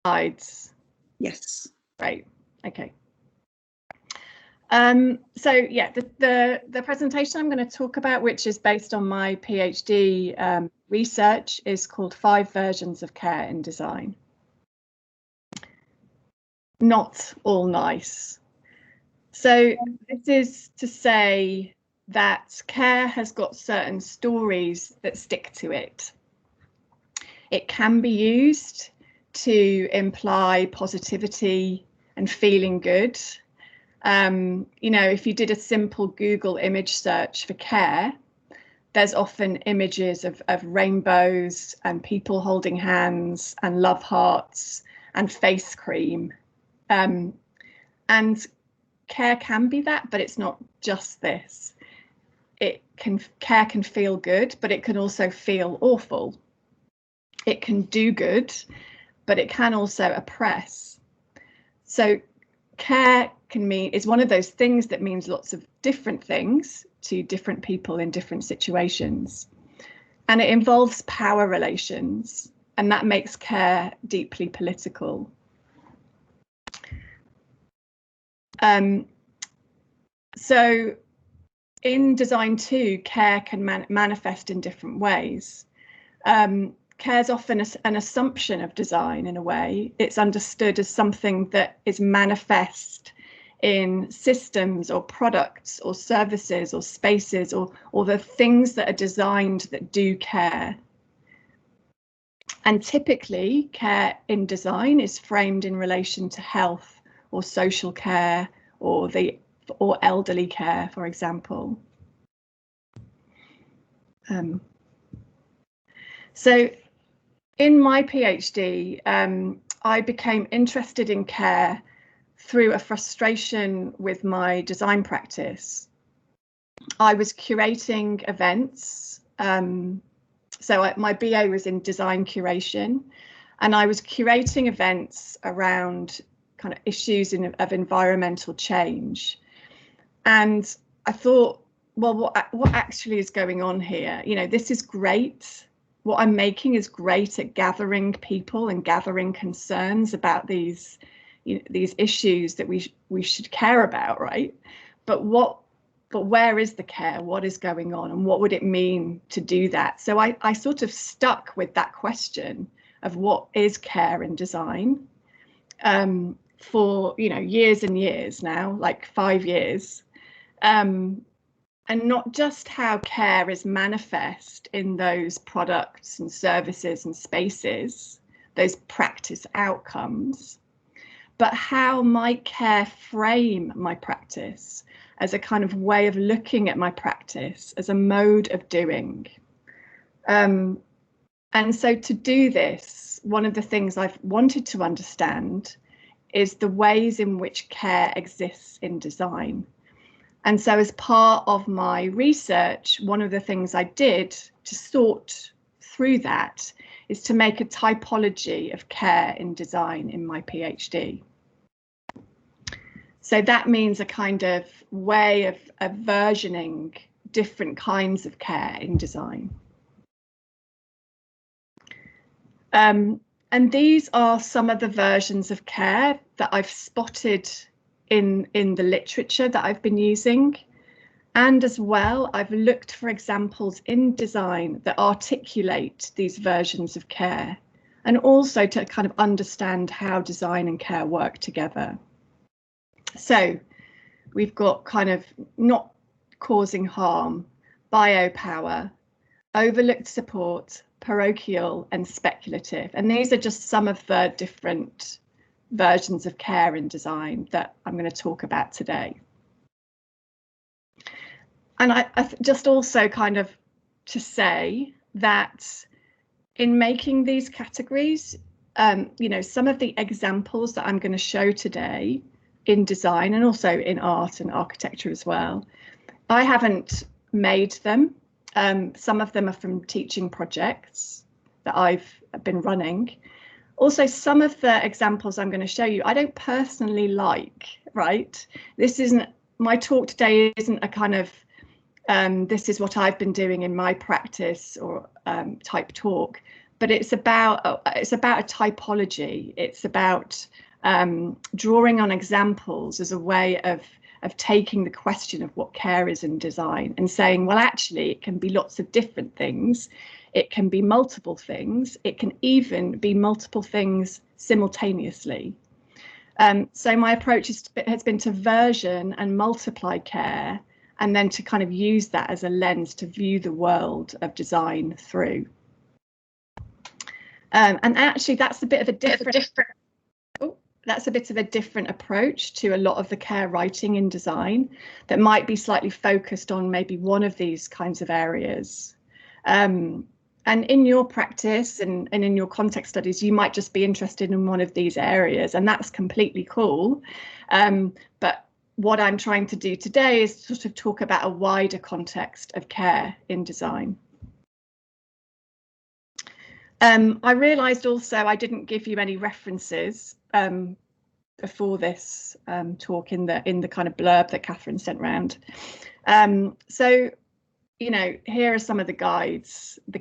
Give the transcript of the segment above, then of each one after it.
slides? Yes. Right. Okay. So yeah, the presentation I'm going to talk about, which is based on my PhD research, is called 5 Versions of Care in Design. Not all nice. So this is to say that care has got certain stories that stick to it. It can be used to imply positivity and feeling good. You know, if you did a simple Google image search for care, there's often images of rainbows and people holding hands and love hearts and face cream. And care can be that, but it's not just this. Care can feel good, but it can also feel awful. It can do good, but it can also oppress. So care is one of those things that means lots of different things to different people in different situations. And it involves power relations, and that makes care deeply political. So in design too, care can manifest in different ways. Care is often an assumption of design in a way. It's understood as something that is manifest in systems or products or services or spaces or the things that are designed that do care. And typically care in design is framed in relation to health or social care or elderly care, for example. So in my PhD, I became interested in care through a frustration with my design practice. I was curating events. My BA was in design curation, and I was curating events around kind of issues of environmental change. And I thought, well, what actually is going on here? You know, this is great. What I'm making is great at gathering people and gathering concerns about these issues that we should care about, right? But where is the care? What is going on, and what would it mean to do that? So I sort of stuck with that question of what is care in design for years and years now, like 5 years. And not just how care is manifest in those products and services and spaces, those practice outcomes, but how might care frame my practice as a kind of way of looking at my practice, as a mode of doing. And so to do this, one of the things I've wanted to understand is the ways in which care exists in design. And so as part of my research, one of the things I did to sort through that is to make a typology of care in design in my PhD. So that means a kind of way of versioning different kinds of care in design. And these are some of the versions of care that I've spotted in the literature that I've been using. And as well, I've looked for examples in design that articulate these versions of care, and also to kind of understand how design and care work together. So we've got kind of not causing harm, biopower, overlooked support, parochial, and speculative. And these are just some of the different versions of care in design that I'm going to talk about today. And I just also kind of to say that in making these categories, some of the examples that I'm going to show today in design and also in art and architecture as well, I haven't made them. Some of them are from teaching projects that I've been running. Also, some of the examples I'm going to show you, I don't personally like, right? This isn't, my talk today isn't a kind of, this is what I've been doing in my practice or type talk, but it's about a typology. It's about drawing on examples as a way of taking the question of what care is in design and saying, well, actually, it can be lots of different things. It can be multiple things. It can even be multiple things simultaneously. So my approach has been to version and multiply care, and then to kind of use that as a lens to view the world of design through. And actually, that's a bit of a different approach to a lot of the care writing in design that might be slightly focused on maybe one of these kinds of areas. And in your practice and in your context studies, you might just be interested in one of these areas, and that's completely cool. But what I'm trying to do today is sort of talk about a wider context of care in design. I realised also I didn't give you any references before this talk in the kind of blurb that Catherine sent round. So, you know, here are some of the guides, the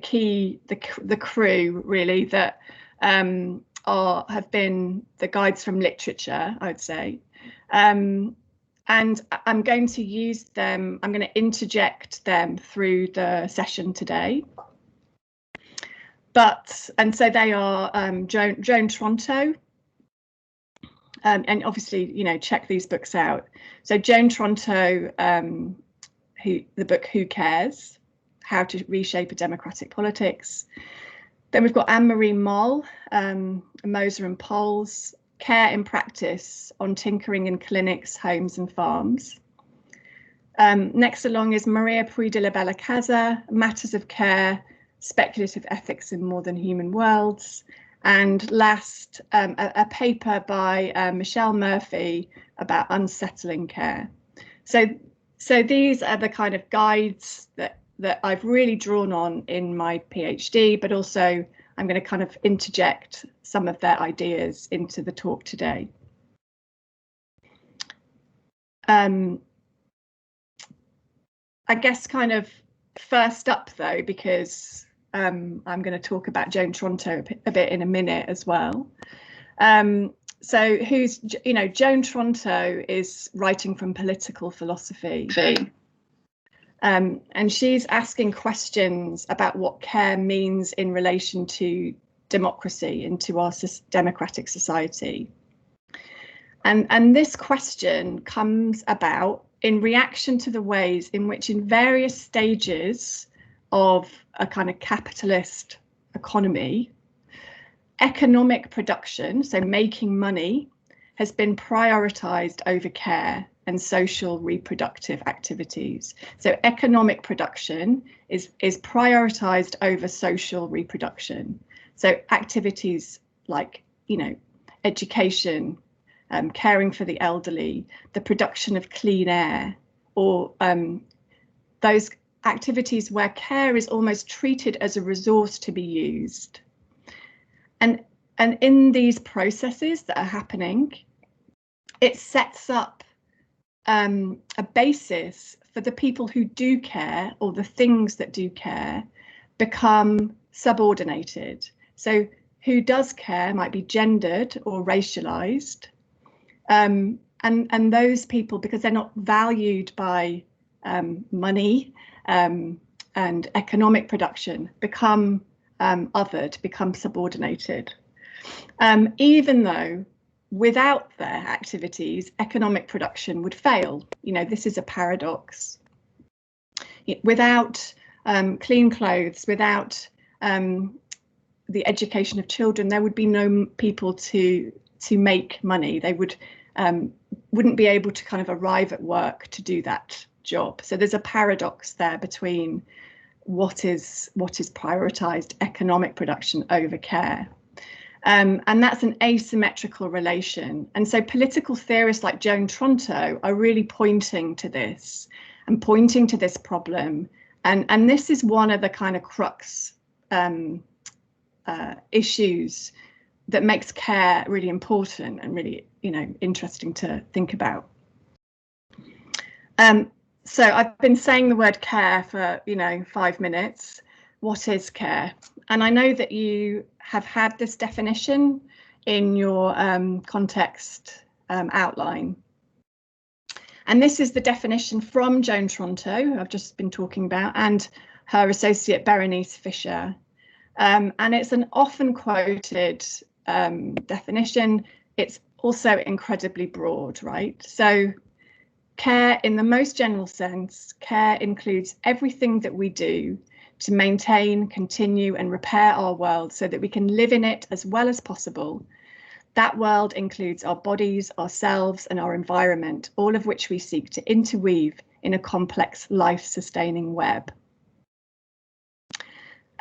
crew really that have been the guides from literature, I would say. And I'm going to use them, I'm going to interject them through the session today. And so they are Joan Tronto, and obviously, you know, check these books out. So Joan Tronto, the book Who Cares? How to Reshape a Democratic Politics. Then we've got Anne-Marie Moll, Moser and Poles, Care in Practice on Tinkering in Clinics, Homes and Farms. Next along is Maria Puy de la Bella Casa, Matters of Care, Speculative Ethics in More Than Human Worlds. And last, a paper by Michelle Murphy about unsettling care. So these are the kind of guides that I've really drawn on in my PhD, but also I'm going to kind of interject some of their ideas into the talk today. I guess kind of first up though, because I'm going to talk about Joan Tronto a bit in a minute as well. So who's, you know, Joan Tronto is writing from political philosophy. And she's asking questions about what care means in relation to democracy and to our democratic society. And this question comes about in reaction to the ways in which in various stages of a kind of capitalist economy, economic production, so making money, has been prioritized over care and social reproductive activities. So economic production is prioritized over social reproduction. So activities like, you know, education, caring for the elderly, the production of clean air, or those activities where care is almost treated as a resource to be used. And in these processes that are happening, it sets up a basis for the people who do care, or the things that do care, become subordinated. So who does care might be gendered or racialized. And those people, because they're not valued by money and economic production, become othered, become subordinated. Even though without their activities, economic production would fail. You know, this is a paradox. Without clean clothes, without the education of children, there would be no people to make money. They wouldn't be able to kind of arrive at work to do that job. So there's a paradox there between what is prioritized, economic production over care. And that's an asymmetrical relation. And so political theorists like Joan Tronto are really pointing to this and pointing to this problem. And this is one of the kind of crux issues that makes care really important and really, you know, interesting to think about. So I've been saying the word care for, you know, 5 minutes, what is care? And I know that you have had this definition in your context outline. And this is the definition from Joan Tronto, who I've just been talking about, and her associate Berenice Fisher. And it's an often quoted definition. It's also incredibly broad, right? So care in the most general sense, care includes everything that we do to maintain, continue and repair our world so that we can live in it as well as possible. That world includes our bodies, ourselves and our environment, all of which we seek to interweave in a complex life-sustaining web.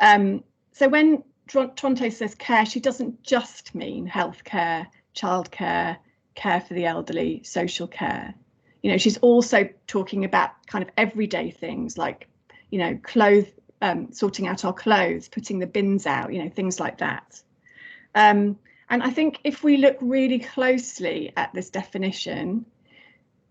So when Tronto says care, she doesn't just mean healthcare, childcare, care for the elderly, social care. You know, she's also talking about kind of everyday things like, you know, sorting out our clothes, putting the bins out, you know, things like that. And I think if we look really closely at this definition,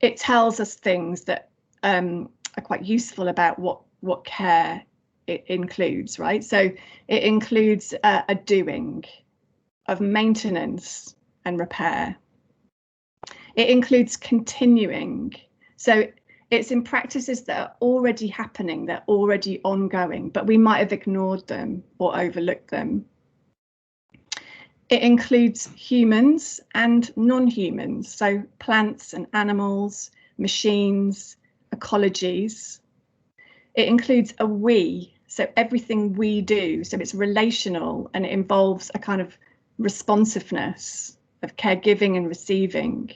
it tells us things that are quite useful about what care it includes, right? So it includes a doing of maintenance and repair. It includes continuing. So it's in practices that are already happening, they're already ongoing, but we might have ignored them or overlooked them. It includes humans and non-humans, so plants and animals, machines, ecologies. It includes a we, so everything we do, so it's relational and it involves a kind of responsiveness of caregiving and receiving.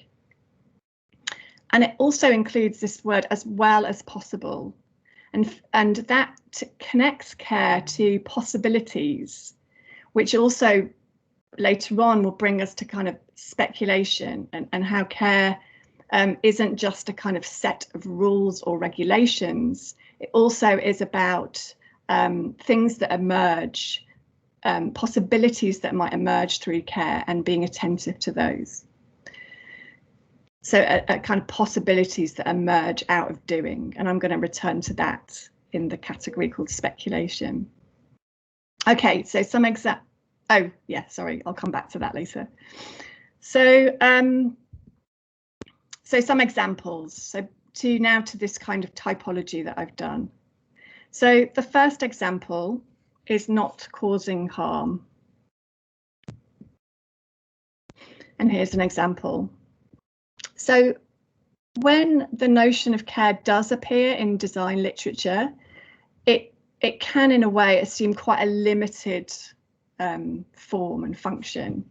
And it also includes this word as well as possible. And that connects care to possibilities, which also later on will bring us to kind of speculation and how care isn't just a kind of set of rules or regulations. It also is about things that emerge, possibilities that might emerge through care and being attentive to those. So a kind of possibilities that emerge out of doing. And I'm going to return to that in the category called speculation. OK, so some oh, yeah, sorry, I'll come back to that later. So some examples. So now to this kind of typology that I've done. So the first example is not causing harm. And here's an example. So when the notion of care does appear in design literature, it can in a way assume quite a limited form and function.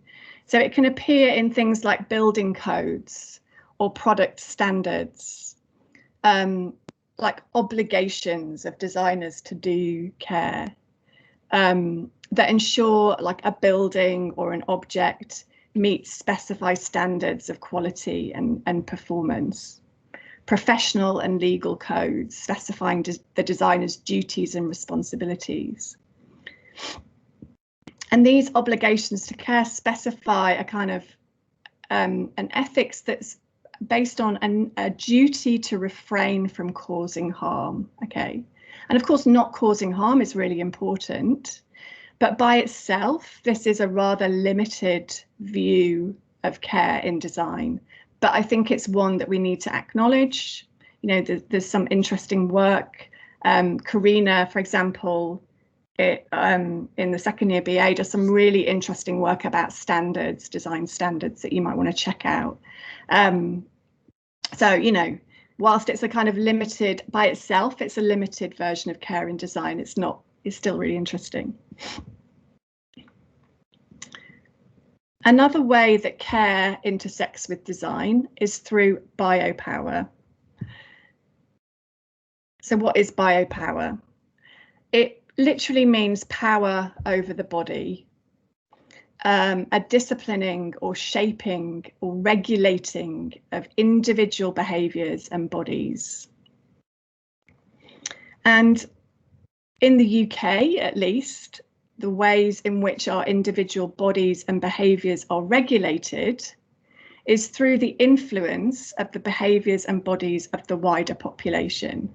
So it can appear in things like building codes or product standards, like obligations of designers to do care, that ensure like a building or an object meets specified standards of quality and performance. Professional and legal codes specifying the designer's duties and responsibilities. And these obligations to care specify a kind of an ethics that's based on a duty to refrain from causing harm. Okay, and of course not causing harm is really important, but by itself this is a rather limited view of care in design. But I think it's one that we need to acknowledge. You know, there's some interesting work. Karina, for example, in the second year BA does some really interesting work about standards, design standards that you might want to check out. So, you know, whilst it's a kind of limited by itself, it's a limited version of care in design. It's still really interesting. Another way that care intersects with design is through biopower. So what is biopower? It literally means power over the body, a disciplining or shaping or regulating of individual behaviours and bodies. And in the UK, at least, the ways in which our individual bodies and behaviours are regulated is through the influence of the behaviours and bodies of the wider population.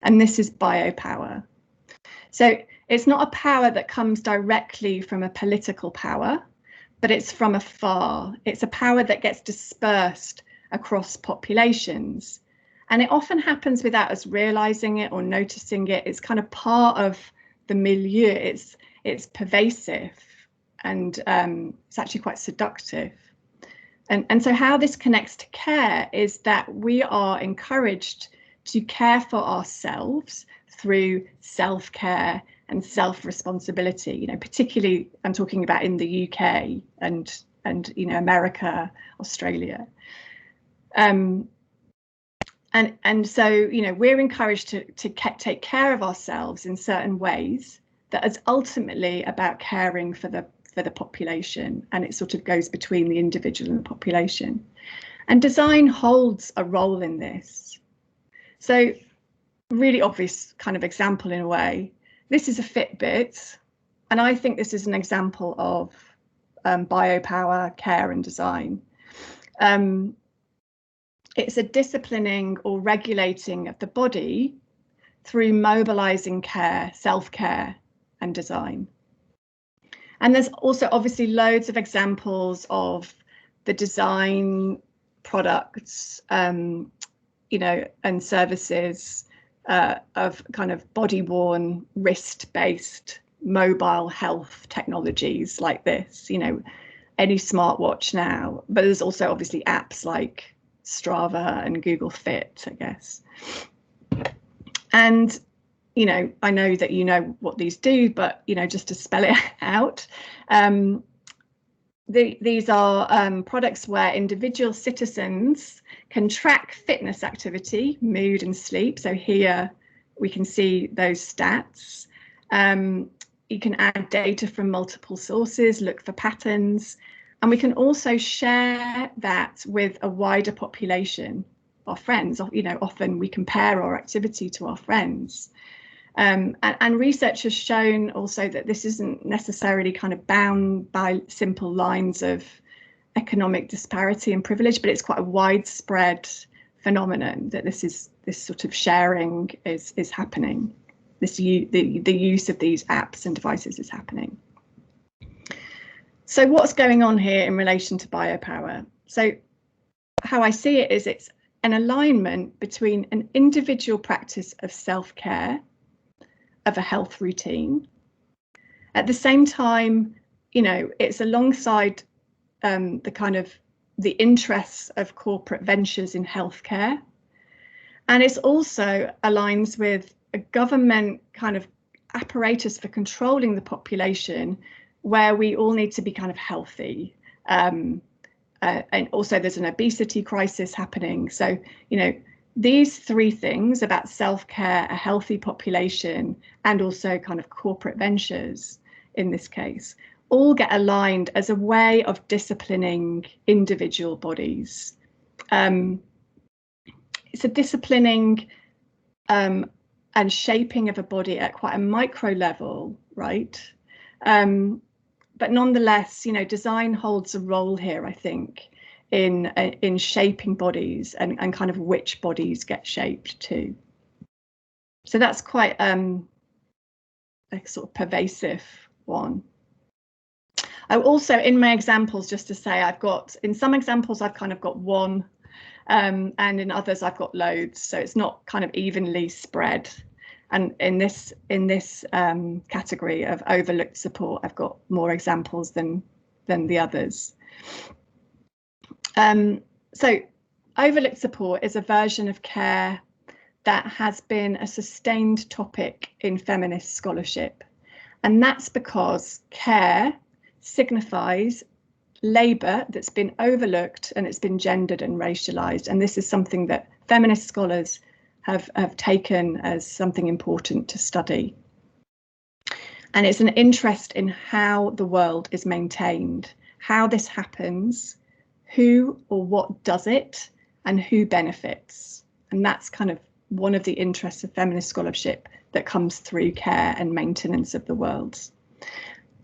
And this is biopower. So It's not a power that comes directly from a political power, but it's from afar. It's a power that gets dispersed across populations. And it often happens without us realizing it or noticing it. It's kind of part of the milieu. It's pervasive, and it's actually quite seductive. And so how this connects to care is that we are encouraged to care for ourselves through self-care and self-responsibility. You know, particularly I'm talking about in the UK and you know, America, Australia. And so, you know, we're encouraged to take care of ourselves in certain ways that is ultimately about caring for the population, and it sort of goes between the individual and the population. And design holds a role in this. So, really obvious kind of example in a way. This is a Fitbit, and I think this is an example of biopower, care, and design. It's a disciplining or regulating of the body through mobilizing care, self-care, and design. And there's also obviously loads of examples of the design products, you know, and services of kind of body-worn, wrist-based mobile health technologies like this, you know, any smartwatch now. But there's also obviously apps like Strava and Google Fit, I guess. And you know, I know that you know what these do, but you know, just to spell it out, these are products where individual citizens can track fitness activity, mood, and sleep. So here we can see those stats. You can add data from multiple sources, look for patterns, and we can also share that with a wider population, our friends. You know, often we compare our activity to our friends. And research has shown also that this isn't necessarily kind of bound by simple lines of economic disparity and privilege, but it's quite a widespread phenomenon that this sort of sharing is happening. The use of these apps and devices is happening. So what's going on here in relation to biopower? So how I see it is it's an alignment between an individual practice of self-care, of a health routine. At the same time, you know, it's alongside the kind of the interests of corporate ventures in healthcare. And it's also aligns with a government kind of apparatus for controlling the population, where we all need to be kind of healthy. And also there's an obesity crisis happening. So, you know, these three things about self-care, a healthy population, and also kind of corporate ventures in this case, all get aligned as a way of disciplining individual bodies. It's a disciplining and shaping of a body at quite a micro level, right? But nonetheless, you know, design holds a role here, I think, in shaping bodies and kind of which bodies get shaped too. So that's quite a sort of pervasive one. I also, in my examples, just to say, in some examples I've kind of got one, and in others I've got loads, so it's not kind of evenly spread. And in this category of overlooked support, I've got more examples than the others. So overlooked support is a version of care that has been a sustained topic in feminist scholarship. And that's because care signifies labour that's been overlooked, and it's been gendered and racialised. And this is something that feminist scholars have taken as something important to study. And it's an interest in how the world is maintained, how this happens, who or what does it, and who benefits. And that's kind of one of the interests of feminist scholarship that comes through care and maintenance of the world.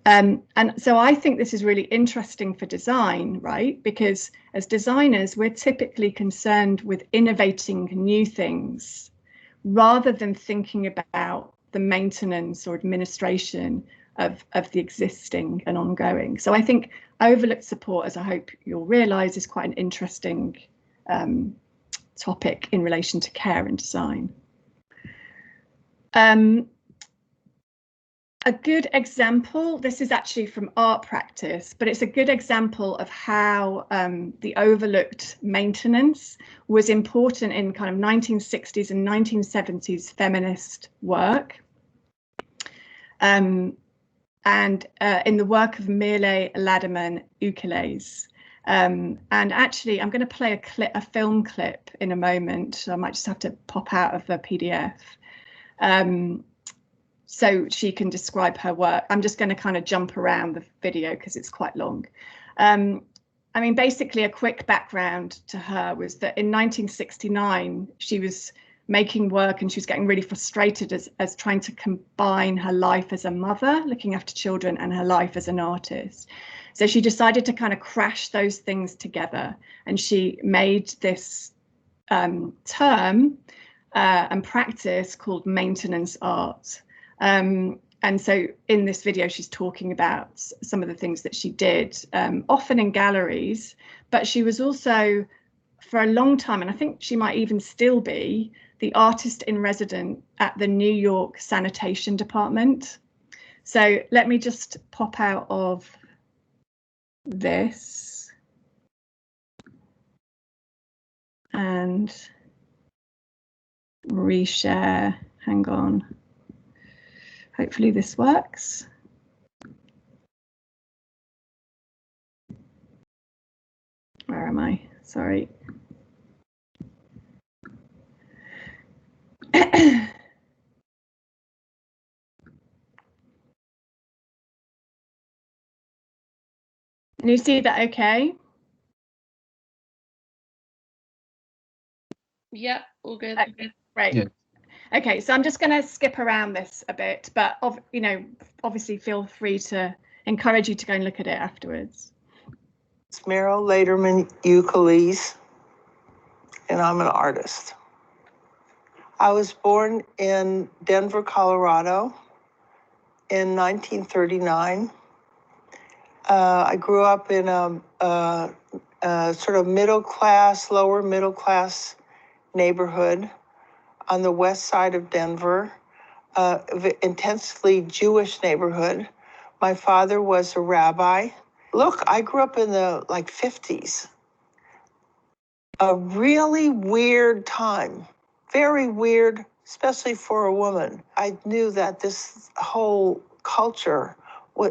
And so I think this is really interesting for design, right? Because as designers, we're typically concerned with innovating new things rather than thinking about the maintenance or administration of the existing and ongoing. So I think overlooked support, as I hope you'll realise, is quite an interesting topic in relation to care and design. A good example, this is actually from art practice, but it's a good example of how the overlooked maintenance was important in kind of 1960s and 1970s feminist work. And in the work of Mirle Laderman Ukele's. And actually, I'm going to play a film clip in a moment. So I might just have to pop out of the PDF. So she can describe her work. I'm just going to kind of jump around the video because it's quite long. I mean, basically, a quick background to her was that in 1969, she was making work and she was getting really frustrated as trying to combine her life as a mother, looking after children, and her life as an artist. So she decided to kind of crash those things together, and she made this term and practice called maintenance art. And so in this video, she's talking about some of the things that she did, often in galleries, but she was also, for a long time, and I think she might even still be, the artist in residence at the New York Sanitation Department. So let me just pop out of this and reshare. Hang on. Hopefully this works. Where am I? Sorry. Can you see that okay? Yeah, all good. Okay, great. Yeah. Okay, so I'm just going to skip around this a bit, but obviously feel free to encourage you to go and look at it afterwards. It's Meryl Laderman Ukele's, and I'm an artist. I was born in Denver, Colorado in 1939. I grew up in a sort of middle class, lower middle class neighborhood on the west side of Denver, intensely Jewish neighborhood. My father was a rabbi. Look, I grew up in the 50s. A really weird time, very weird, especially for a woman. I knew that this whole culture,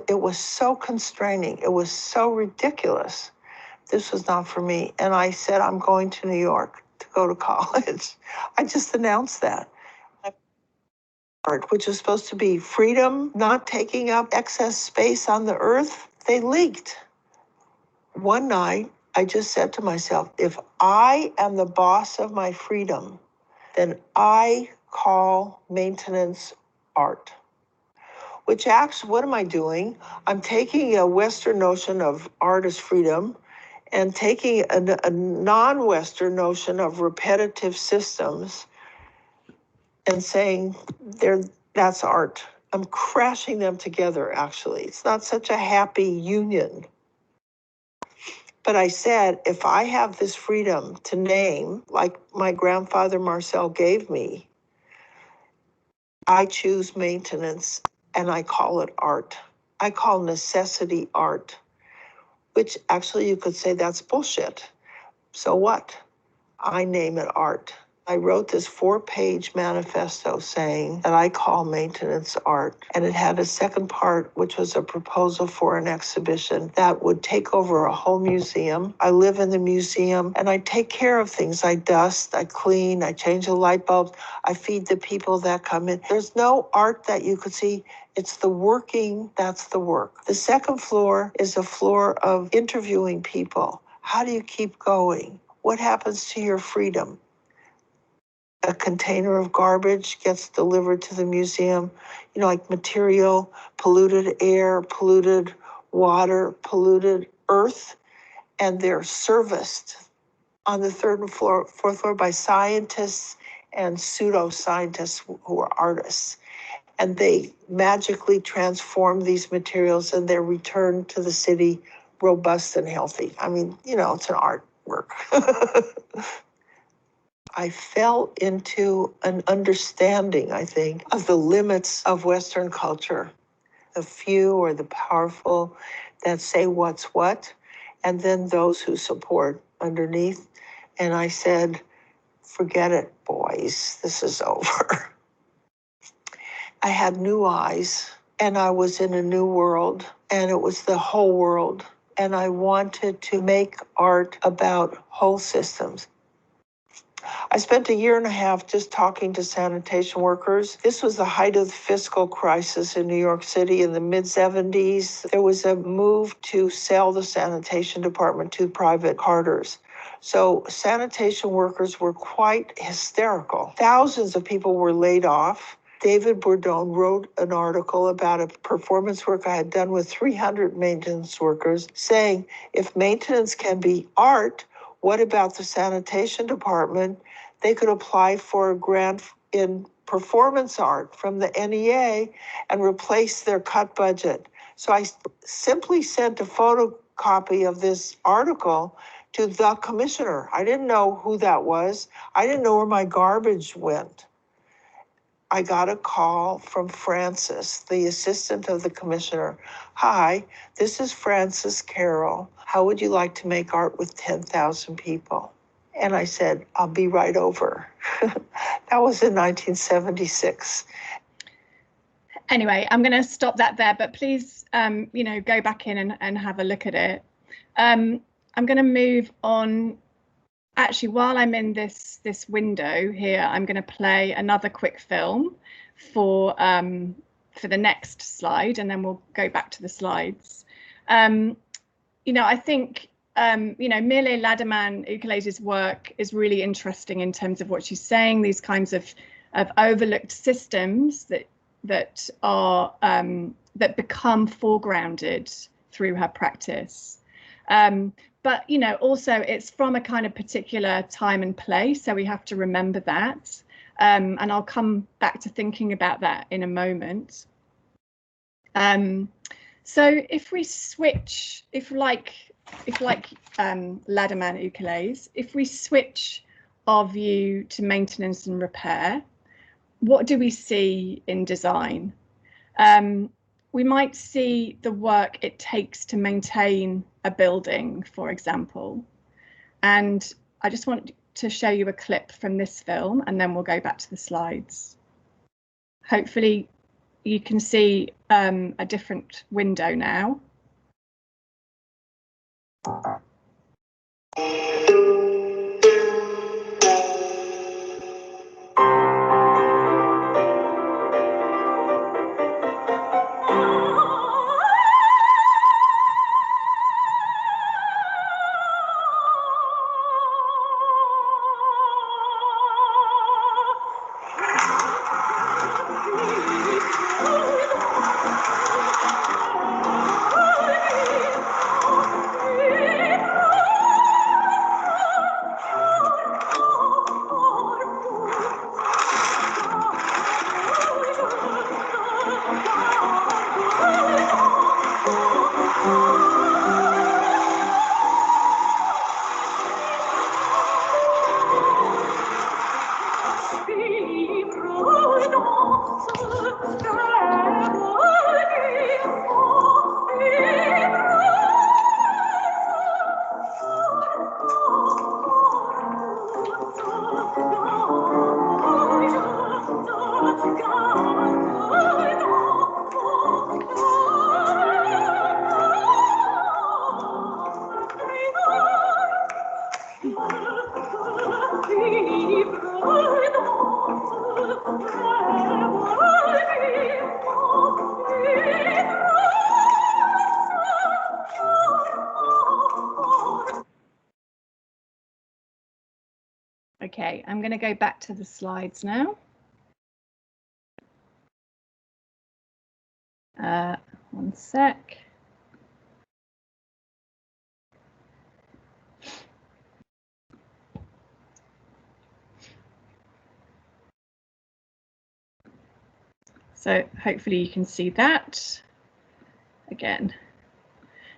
it was so constraining. It was so ridiculous. This was not for me. And I said, I'm going to New York to go to college. I just announced that. Art, which was supposed to be freedom, not taking up excess space on the earth, they leaked. One night, I just said to myself, if I am the boss of my freedom, then I call maintenance art. Which actually, what am I doing? I'm taking a Western notion of art as freedom and taking a non-Western notion of repetitive systems and saying that's art. I'm crashing them together, actually. It's not such a happy union. But I said, if I have this freedom to name, like my grandfather Marcel gave me, I choose maintenance and I call it art. I call necessity art, which actually you could say that's bullshit. So what? I name it art. I wrote this 4-page manifesto saying that I call maintenance art. And it had a second part, which was a proposal for an exhibition that would take over a whole museum. I live in the museum and I take care of things. I dust, I clean, I change the light bulbs, I feed the people that come in. There's no art that you could see. It's the working, that's the work. The second floor is a floor of interviewing people. How do you keep going? What happens to your freedom? A container of garbage gets delivered to the museum, like material, polluted air, polluted water, polluted earth, and they're serviced on the third and fourth floor by scientists and pseudoscientists who are artists. and they magically transform these materials and they're returned to the city robust and healthy. I mean, it's an artwork. I fell into an understanding, I think, of the limits of Western culture. The few or the powerful that say what's what, and then those who support underneath. And I said, forget it, boys, this is over. I had new eyes, and I was in a new world, and it was the whole world. And I wanted to make art about whole systems. I spent a year and a half just talking to sanitation workers. This was the height of the fiscal crisis in New York City in the mid-70s. There was a move to sell the sanitation department to private carters. So sanitation workers were quite hysterical. Thousands of people were laid off. David Bourdon wrote an article about a performance work I had done with 300 maintenance workers saying, if maintenance can be art, what about the sanitation department? They could apply for a grant in performance art from the NEA and replace their cut budget. So I simply sent a photocopy of this article to the commissioner. I didn't know who that was. I didn't know where my garbage went. I got a call from Francis, the assistant of the commissioner. Hi, this is Francis Carroll. How would you like to make art with 10,000 people? And I said, I'll be right over. That was in 1976. Anyway, I'm going to stop that there, but please, go back in and have a look at it. I'm going to move on. Actually, while I'm in this window here, I'm going to play another quick film for the next slide, and then we'll go back to the slides. I think Mille Laderman Ukele's work is really interesting in terms of what she's saying. These kinds of overlooked systems that are that become foregrounded through her practice. But also it's from a kind of particular time and place, so we have to remember that. And I'll come back to thinking about that in a moment. So if we switch, if like Laderman Ukules, if we switch our view to maintenance and repair, what do we see in design? We might see the work it takes to maintain a building, for example. And I just want to show you a clip from this film, and then we'll go back to the slides. Hopefully you can see a different window now. Okay, I'm going to go back to the slides now. One sec. So hopefully you can see that again.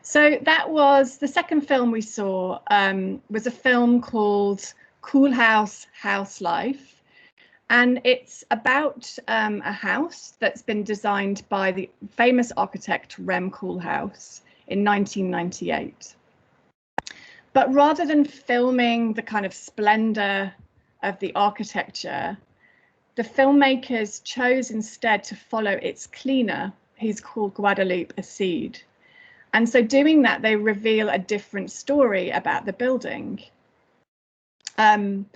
So that was the second film we saw, was a film called Cool House, House Life. And it's about a house that's been designed by the famous architect Rem Koolhaas in 1998. But rather than filming the kind of splendor of the architecture, the filmmakers chose instead to follow its cleaner, who's called Guadalupe Acid. And so doing that, they reveal a different story about the building. And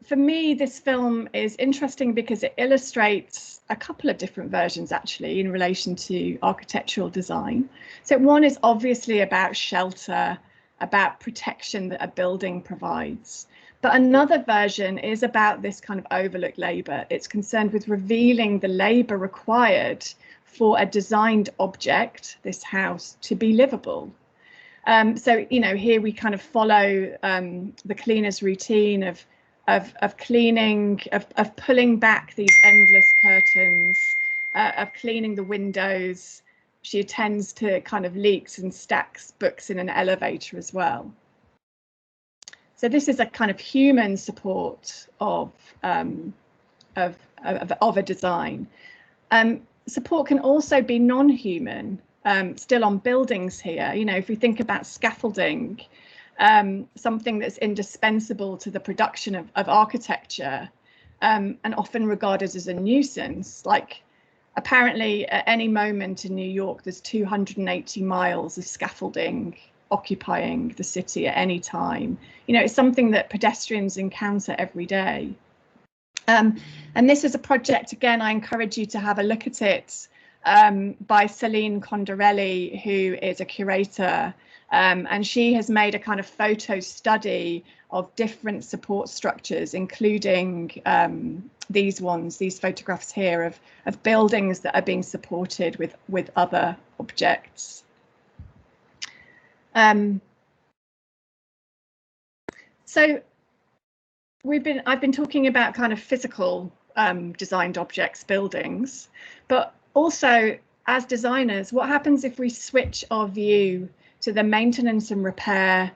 for me, this film is interesting because it illustrates a couple of different versions, actually, in relation to architectural design. So one is obviously about shelter, about protection that a building provides. But another version is about this kind of overlooked labour. It's concerned with revealing the labour required for a designed object, this house, to be livable. So, you know, here we kind of follow the cleaner's routine of cleaning, of pulling back these endless curtains, of cleaning the windows. She attends to kind of leaks and stacks books in an elevator as well. So this is a kind of human support of a design. Support can also be non-human, still on buildings here. You know, if we think about scaffolding, something that's indispensable to the production of architecture, and often regarded as a nuisance. Like, apparently at any moment in New York, there's 280 miles of scaffolding occupying the city at any time. You know, it's something that pedestrians encounter every day. And this is a project, again, I encourage you to have a look at it, by Celine Condorelli, who is a curator. And she has made a kind of photo study of different support structures, including these photographs here of buildings that are being supported with other objects. So I've been talking about kind of physical designed objects, buildings, but also as designers, what happens if we switch our view to the maintenance and repair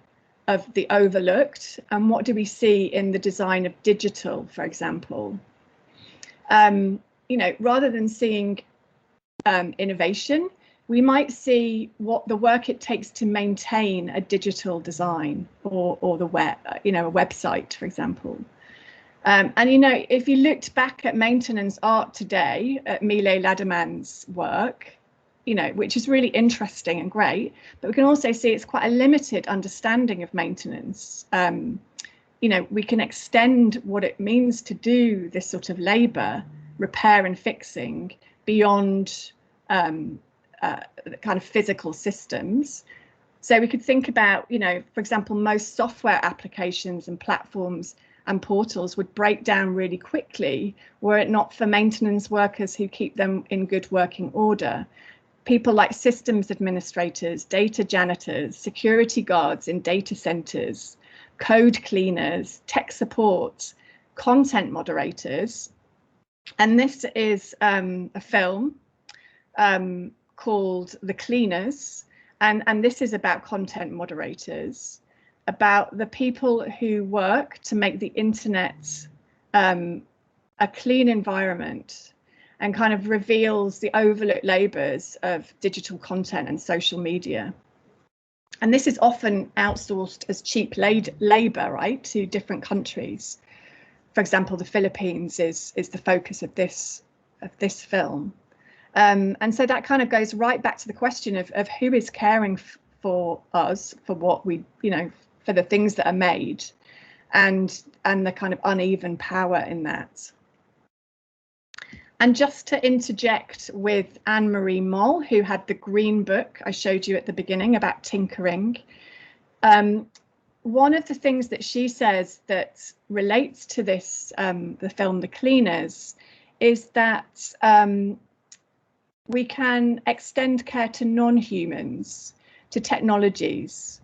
of the overlooked, and what do we see in the design of digital, for example? You know, rather than seeing innovation, we might see what the work it takes to maintain a digital design or the web, you know, a website, for example. And, you know, if you looked back at maintenance art today, at Miele Laderman's work, you know, which is really interesting and great, but we can also see it's quite a limited understanding of maintenance. You know, we can extend what it means to do this sort of labour, repair and fixing, beyond kind of physical systems. So we could think about, you know, for example, most software applications and platforms and portals would break down really quickly were it not for maintenance workers who keep them in good working order. People like systems administrators, data janitors, security guards in data centers, code cleaners, tech support, content moderators. And this is a film called The Cleaners, and this is about content moderators, about the people who work to make the internet a clean environment, and kind of reveals the overlooked labours of digital content and social media. And this is often outsourced as cheap labour, right, to different countries. For example, the Philippines is the focus of this film. And so that kind of goes right back to the question of who is caring for us, for what we, you know, for the things that are made, and the kind of uneven power in that. And just to interject with Anne-Marie Moll, who had the green book I showed you at the beginning about tinkering, one of the things that she says that relates to this, the film The Cleaners, is that we can extend care to non-humans, to technologies,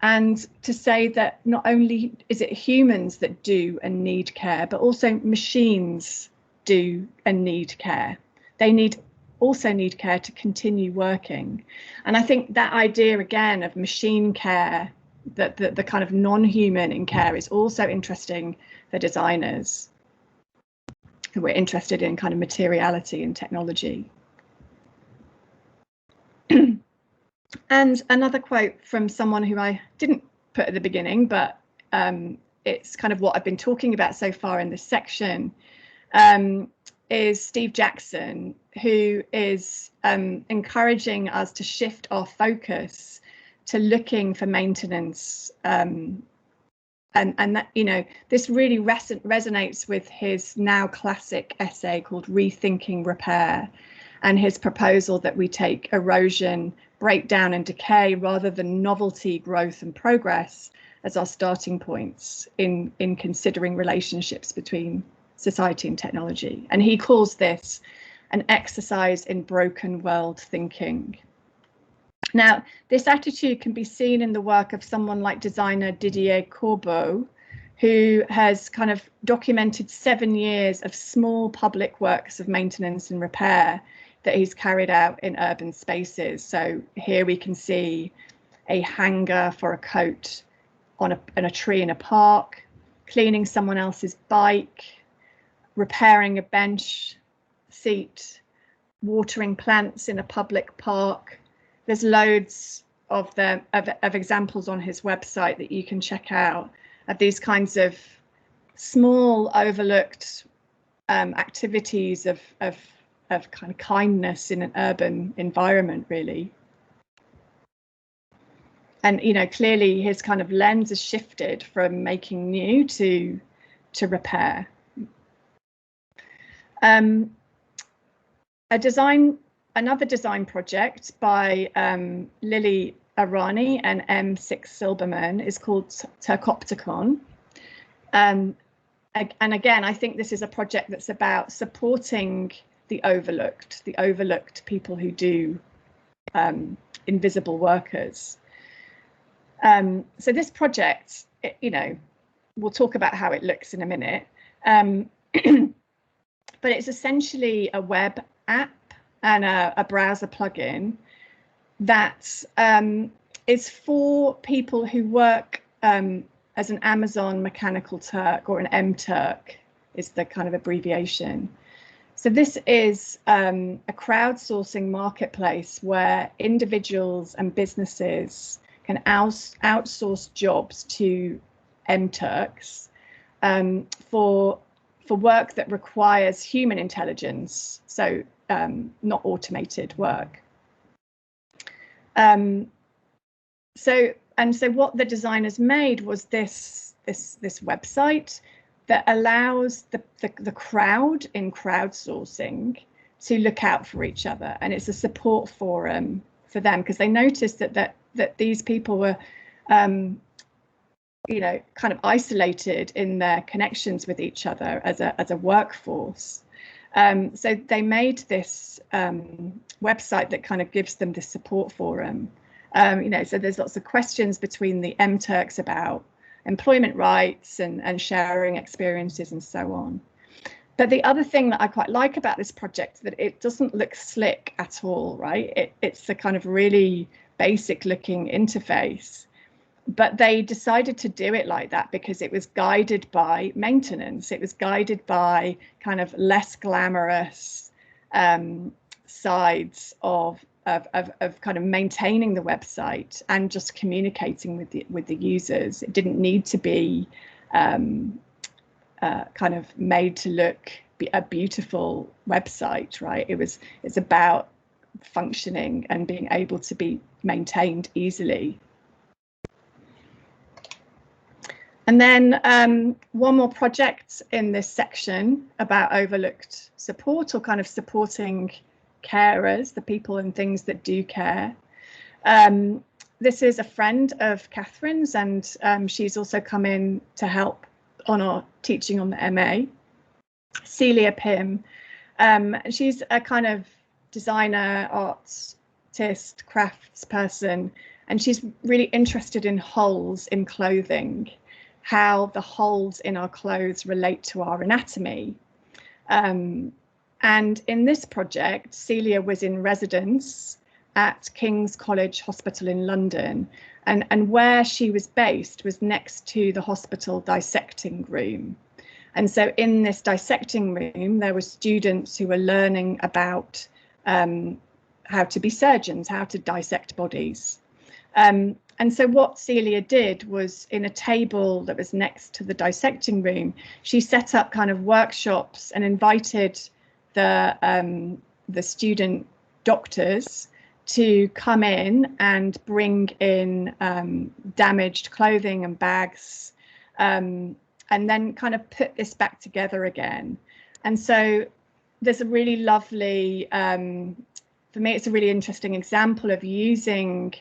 and to say that not only is it humans that do and need care, but also machines do and need care. They also need care to continue working. And I think that idea again of machine care, that the kind of non-human in care, is also interesting for designers who are interested in kind of materiality and technology. And another quote from someone who I didn't put at the beginning, but it's kind of what I've been talking about so far in this section, is Steve Jackson, who is encouraging us to shift our focus to looking for maintenance. And that, you know, this really resonates with his now classic essay called Rethinking Repair, and his proposal that we take erosion, breakdown and decay rather than novelty, growth and progress as our starting points in considering relationships between society and technology. And he calls this an exercise in broken world thinking. Now, this attitude can be seen in the work of someone like designer Didier Corbeau, who has kind of documented 7 years of small public works of maintenance and repair that he's carried out in urban spaces. So here we can see a hanger for a coat on a tree in a park, cleaning someone else's bike, repairing a bench seat, watering plants in a public park. There's loads of examples on his website that you can check out of these kinds of small overlooked activities of kind of kindness in an urban environment, really. And, you know, clearly his kind of lens has shifted from making new to repair. Another design project by Lily Arani and M6 Silberman is called Turkopticon. And again, I think this is a project that's about supporting the overlooked people who do invisible workers. So this project, you know, we'll talk about how it looks in a minute, but it's essentially a web app and a browser plugin that is for people who work as an Amazon Mechanical Turk, or an MTurk is the kind of abbreviation. So this is a crowdsourcing marketplace where individuals and businesses can outsource jobs to MTurks for work that requires human intelligence, so not automated work. So what the designers made was this website that allows the crowd in crowdsourcing to look out for each other, and it's a support forum for them, because they noticed that these people were you know, kind of isolated in their connections with each other as a workforce. So they made this website that kind of gives them this support forum. You know, so there's lots of questions between the MTurks about employment rights and sharing experiences and so on. But the other thing that I quite like about this project is that it doesn't look slick at all, right? It's a kind of really basic looking interface. But they decided to do it like that because it was guided by maintenance. It was guided by kind of less glamorous sides of kind of maintaining the website and just communicating with the users. It didn't need to be kind of made to look a beautiful website, right? It's about functioning and being able to be maintained easily. And then one more project in this section about overlooked support, or kind of supporting carers, the people and things that do care. This is a friend of Catherine's, and she's also come in to help on our teaching on the MA, Celia Pym. She's a kind of designer, artist, crafts person, and she's really interested in holes in clothing, how the holes in our clothes relate to our anatomy. And in this project, Celia was in residence at King's College Hospital in London, and where she was based was next to the hospital dissecting room. And so in this dissecting room, there were students who were learning about how to be surgeons, how to dissect bodies. And so what Celia did was, in a table that was next to the dissecting room, she set up kind of workshops and invited the student doctors to come in and bring in damaged clothing and bags, and then kind of put this back together again. And so there's a really lovely, for me, it's a really interesting example of using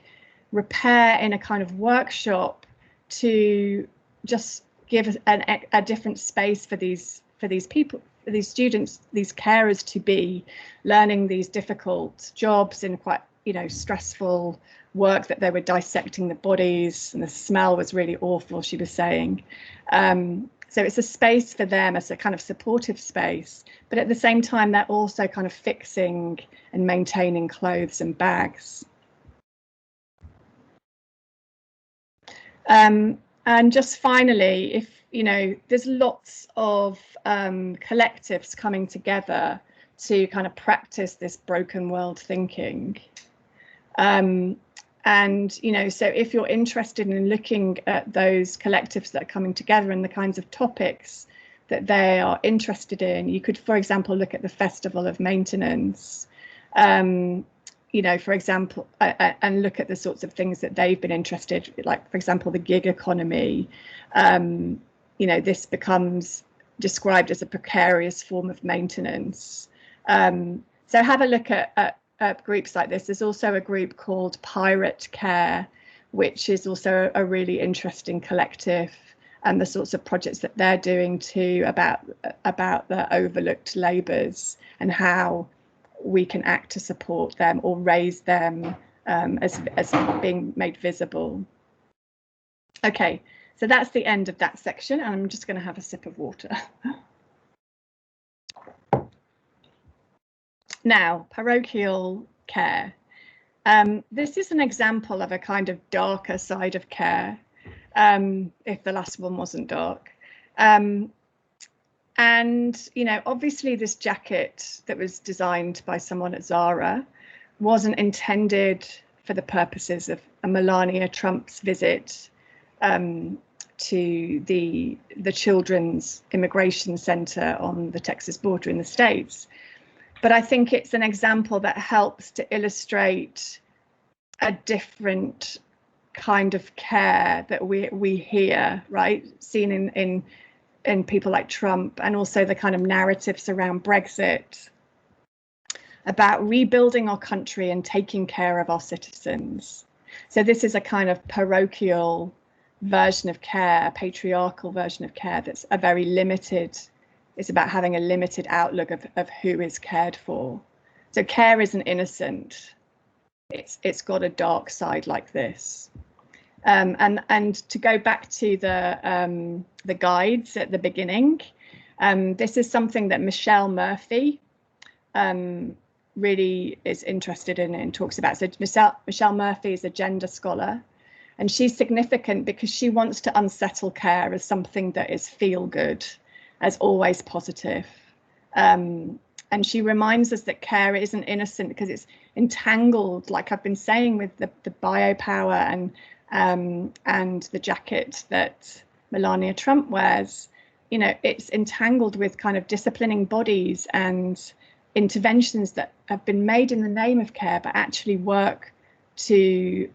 repair in a kind of workshop to just give a different space for these people, for these students, these carers, to be learning these difficult jobs in quite, you know, stressful work, that they were dissecting the bodies, and the smell was really awful, she was saying. So it's a space for them as a kind of supportive space, but at the same time they're also kind of fixing and maintaining clothes and bags. And just finally, if you know, there's lots of collectives coming together to kind of practice this broken world thinking. And you know, so if you're interested in looking at those collectives that are coming together and the kinds of topics that they are interested in, you could, for example, look at the Festival of Maintenance, you know, for example, and look at the sorts of things that they've been interested in, like, for example, the gig economy. You know, this becomes described as a precarious form of maintenance. So have a look at groups like this. There's also a group called Pirate Care, which is also a really interesting collective, and the sorts of projects that they're doing too about the overlooked labours and how we can act to support them or raise them as being made visible. Okay, so that's the end of that section, and I'm just going to have a sip of water. Now, parochial care. This is an example of a kind of darker side of care, if the last one wasn't dark. And, you know, obviously this jacket that was designed by someone at Zara wasn't intended for the purposes of a Melania Trump's visit to the Children's Immigration Center on the Texas border in the States. But I think it's an example that helps to illustrate a different kind of care that we hear, right, seen in people like Trump, and also the kind of narratives around Brexit, about rebuilding our country and taking care of our citizens. So this is a kind of parochial version of care, a patriarchal version of care that's a very limited, it's about having a limited outlook of who is cared for. So care isn't innocent. It's got a dark side like this. And to go back to the guides at the beginning, this is something that Michelle Murphy really is interested in and talks about. So Michelle Murphy is a gender scholar, and she's significant because she wants to unsettle care as something that is feel good, as always positive. And she reminds us that care isn't innocent because it's entangled, like I've been saying, with the biopower and the jacket that Melania Trump wears. You know, it's entangled with kind of disciplining bodies and interventions that have been made in the name of care, but actually work to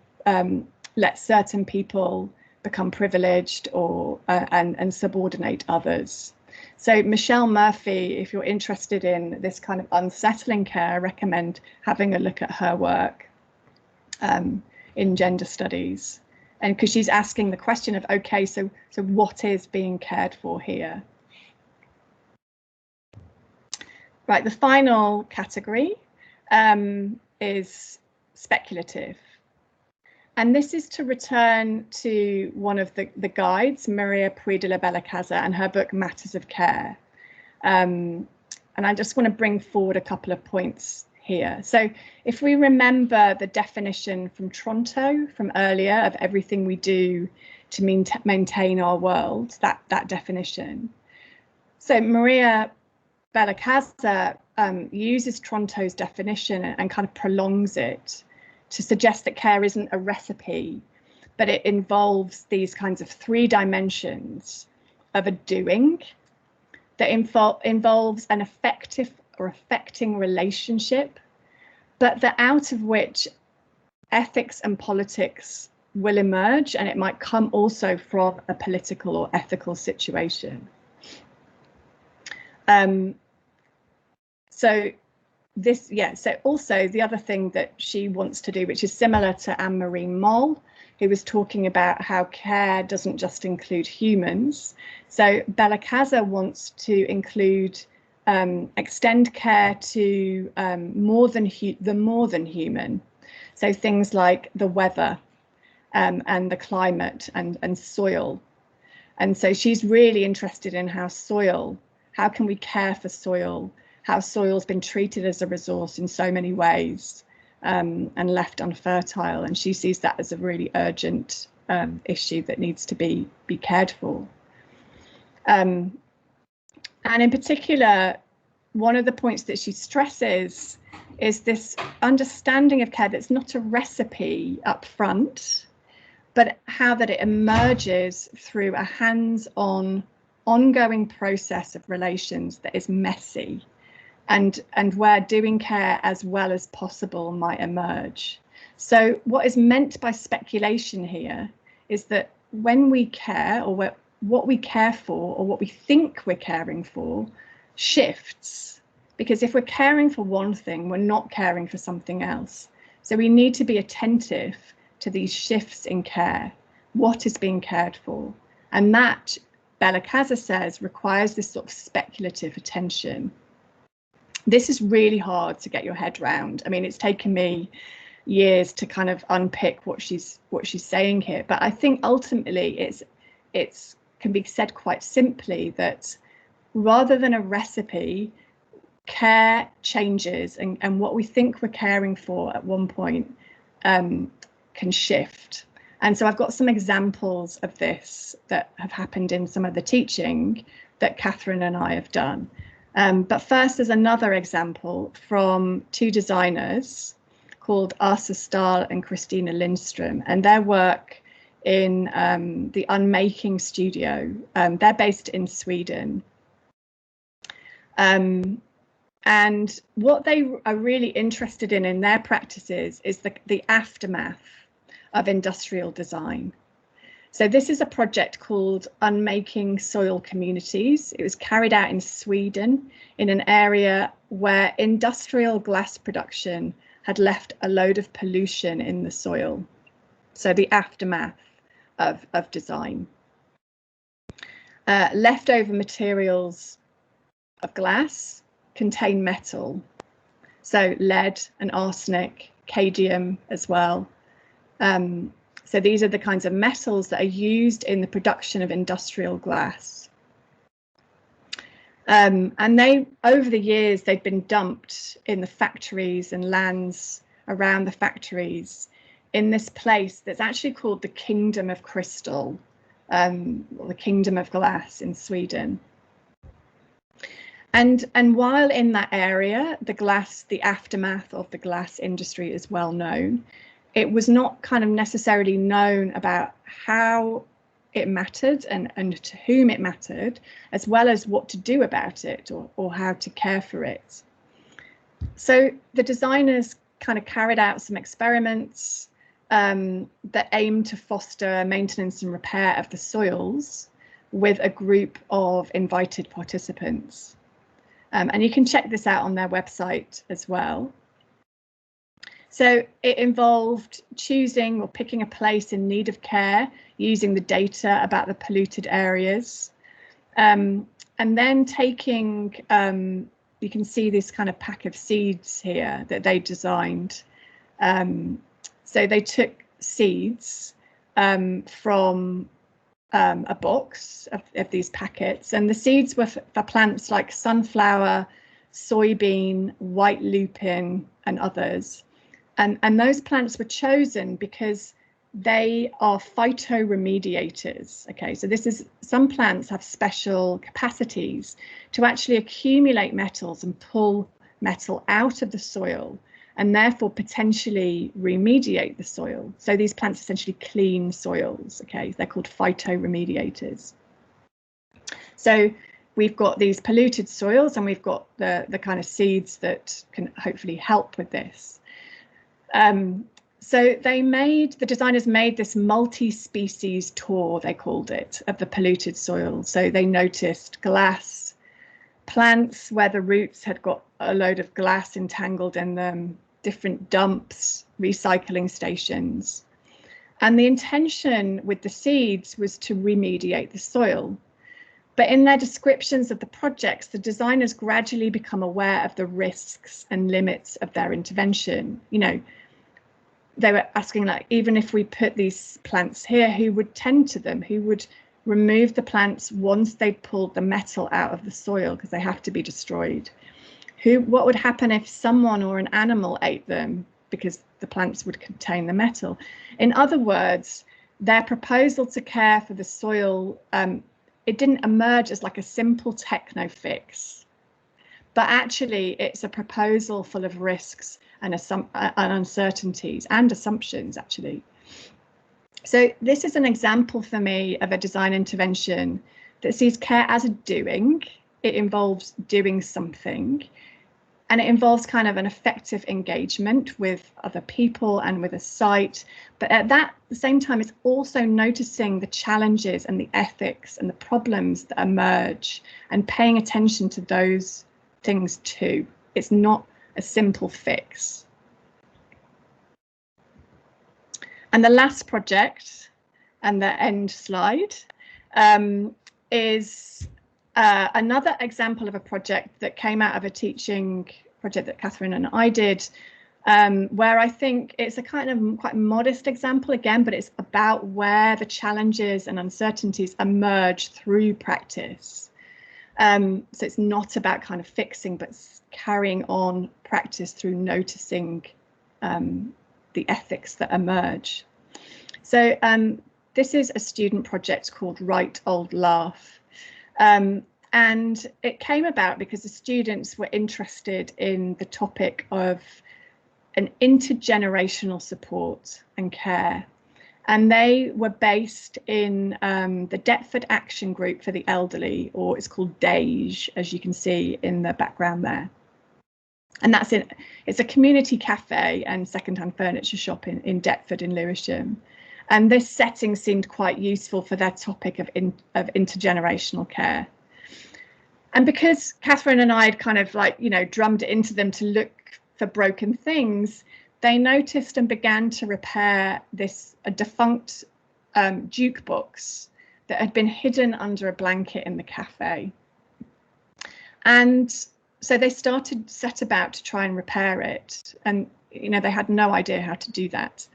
let certain people become privileged or and subordinate others. So Michelle Murphy, if you're interested in this kind of unsettling care, I recommend having a look at her work in gender studies. And because she's asking the question of, okay, so what is being cared for here? Right, the final category is speculative. And this is to return to one of the guides, Maria Puy de la Bella Casa, and her book Matters of Care. And I just want to bring forward a couple of points here. So if we remember the definition from Toronto from earlier of everything we do to maintain our world, that definition. So Maria Bellacasa uses Toronto's definition and kind of prolongs it to suggest that care isn't a recipe, but it involves these kinds of 3 dimensions of a doing that involves an effective or affecting relationship, but that out of which ethics and politics will emerge, and it might come also from a political or ethical situation. So also the other thing that she wants to do, which is similar to Anne-Marie Moll, who was talking about how care doesn't just include humans. So Bellacasa wants to include, extend care to more than human. So things like the weather and the climate and soil. And so she's really interested in how can we care for soil, how soil's been treated as a resource in so many ways and left unfertile. And she sees that as a really urgent issue that needs to be cared for. And in particular, one of the points that she stresses is this understanding of care that's not a recipe up front, but how that it emerges through a hands-on, ongoing process of relations that is messy, and where doing care as well as possible might emerge. So what is meant by speculation here is that when we care, or what we care for, or what we think we're caring for, shifts. Because if we're caring for one thing, we're not caring for something else. So we need to be attentive to these shifts in care, what is being cared for. And that, Bellacasa says, requires this sort of speculative attention. This is really hard to get your head around. I mean, it's taken me years to kind of unpick what she's saying here, but I think ultimately it's can be said quite simply that rather than a recipe, care changes, and what we think we're caring for at one point can shift. And so I've got some examples of this that have happened in some of the teaching that Catherine and I have done. But first, there's another example from 2 designers called Asa Stahl and Christina Lindström, and their work in the Unmaking Studio. They're based in Sweden. And what they are really interested in their practices is the aftermath of industrial design. So this is a project called Unmaking Soil Communities. It was carried out in Sweden in an area where industrial glass production had left a load of pollution in the soil. So the aftermath of design. Leftover materials of glass contain metal. So lead and arsenic, cadmium as well. So these are the kinds of metals that are used in the production of industrial glass. And they, over the years, they've been dumped in the factories and lands around the factories in this place that's actually called the Kingdom of Crystal, or the Kingdom of Glass in Sweden. And while in that area, the aftermath of the glass industry is well known, it was not kind of necessarily known about how it mattered and to whom it mattered, as well as what to do about it or how to care for it. So the designers kind of carried out some experiments that aimed to foster maintenance and repair of the soils with a group of invited participants. And you can check this out on their website as well. So it involved choosing or picking a place in need of care, using the data about the polluted areas, and then taking, you can see this kind of pack of seeds here that they designed. So they took seeds from a box of these packets, and the seeds were for plants like sunflower, soybean, white lupin, and others. And those plants were chosen because they are phytoremediators. Okay, so some plants have special capacities to actually accumulate metals and pull metal out of the soil, and therefore potentially remediate the soil. So these plants essentially clean soils. Okay, they're called phytoremediators. So we've got these polluted soils, and we've got the kind of seeds that can hopefully help with this. So the designers made this multi-species tour, they called it, of the polluted soil. So they noticed glass plants where the roots had got a load of glass entangled in them, different dumps, recycling stations. And the intention with the seeds was to remediate the soil. But in their descriptions of the projects, the designers gradually become aware of the risks and limits of their intervention. You know, they were asking, like, even if we put these plants here, who would tend to them? Who would remove the plants once they'd pulled the metal out of the soil, because they have to be destroyed? What would happen if someone or an animal ate them, because the plants would contain the metal? In other words, their proposal to care for the soil, it didn't emerge as like a simple techno fix, but actually it's a proposal full of risks and uncertainties and assumptions, actually. So this is an example for me of a design intervention that sees care as a doing. It involves doing something, and it involves kind of an effective engagement with other people and with a site. But at the same time, it's also noticing the challenges and the ethics and the problems that emerge and paying attention to those things too. It's not a simple fix. And the last project, and the end slide, is another example of a project that came out of a teaching project that Catherine and I did, where I think it's a kind of quite modest example again, but it's about where the challenges and uncertainties emerge through practice. So it's not about kind of fixing, but carrying on practice through noticing the ethics that emerge. So this is a student project called Right Old Laugh. And it came about because the students were interested in the topic of an intergenerational support and care. And they were based in the Deptford Action Group for the Elderly, or it's called DAGE, as you can see in the background there. And it's a community cafe and second-hand furniture shop in Deptford in Lewisham. And this setting seemed quite useful for their topic of intergenerational care. And because Catherine and I had kind of drummed it into them to look for broken things, they noticed and began to repair a defunct jukebox that had been hidden under a blanket in the cafe. And so they set about to try and repair it. And, they had no idea how to do that.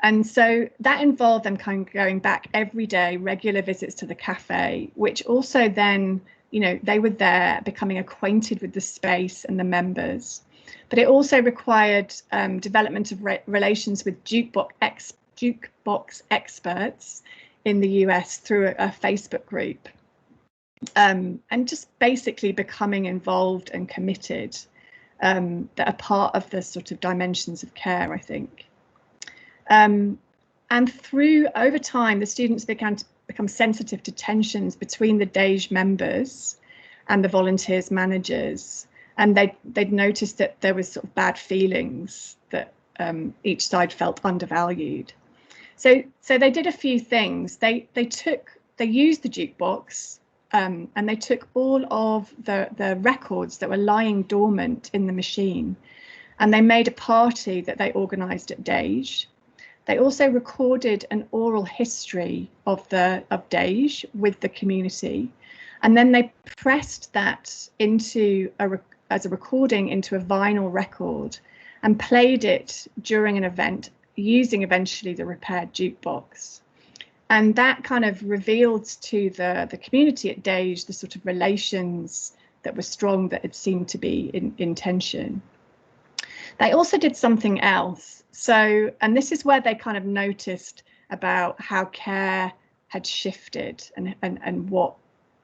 And so that involved them kind of going back every day, regular visits to the cafe, which also then, they were there becoming acquainted with the space and the members. But it also required development of relations with jukebox experts in the US through a Facebook group. And just basically becoming involved and committed, that are part of the sort of dimensions of care, I think. And over time, the students began to become sensitive to tensions between the DAGE members and the volunteers managers. And they'd noticed that there was sort of bad feelings, that each side felt undervalued. So they did a few things. They used the jukebox, and they took all of the records that were lying dormant in the machine, and they made a party that they organised at DAGE. They also recorded an oral history of DAGE with the community, and then they pressed that as a recording into a vinyl record and played it during an event using eventually the repaired jukebox. And that kind of revealed to the community at DAGE the sort of relations that were strong, that had seemed to be in tension. They also did something else. So, and this is where they kind of noticed about how care had shifted, and what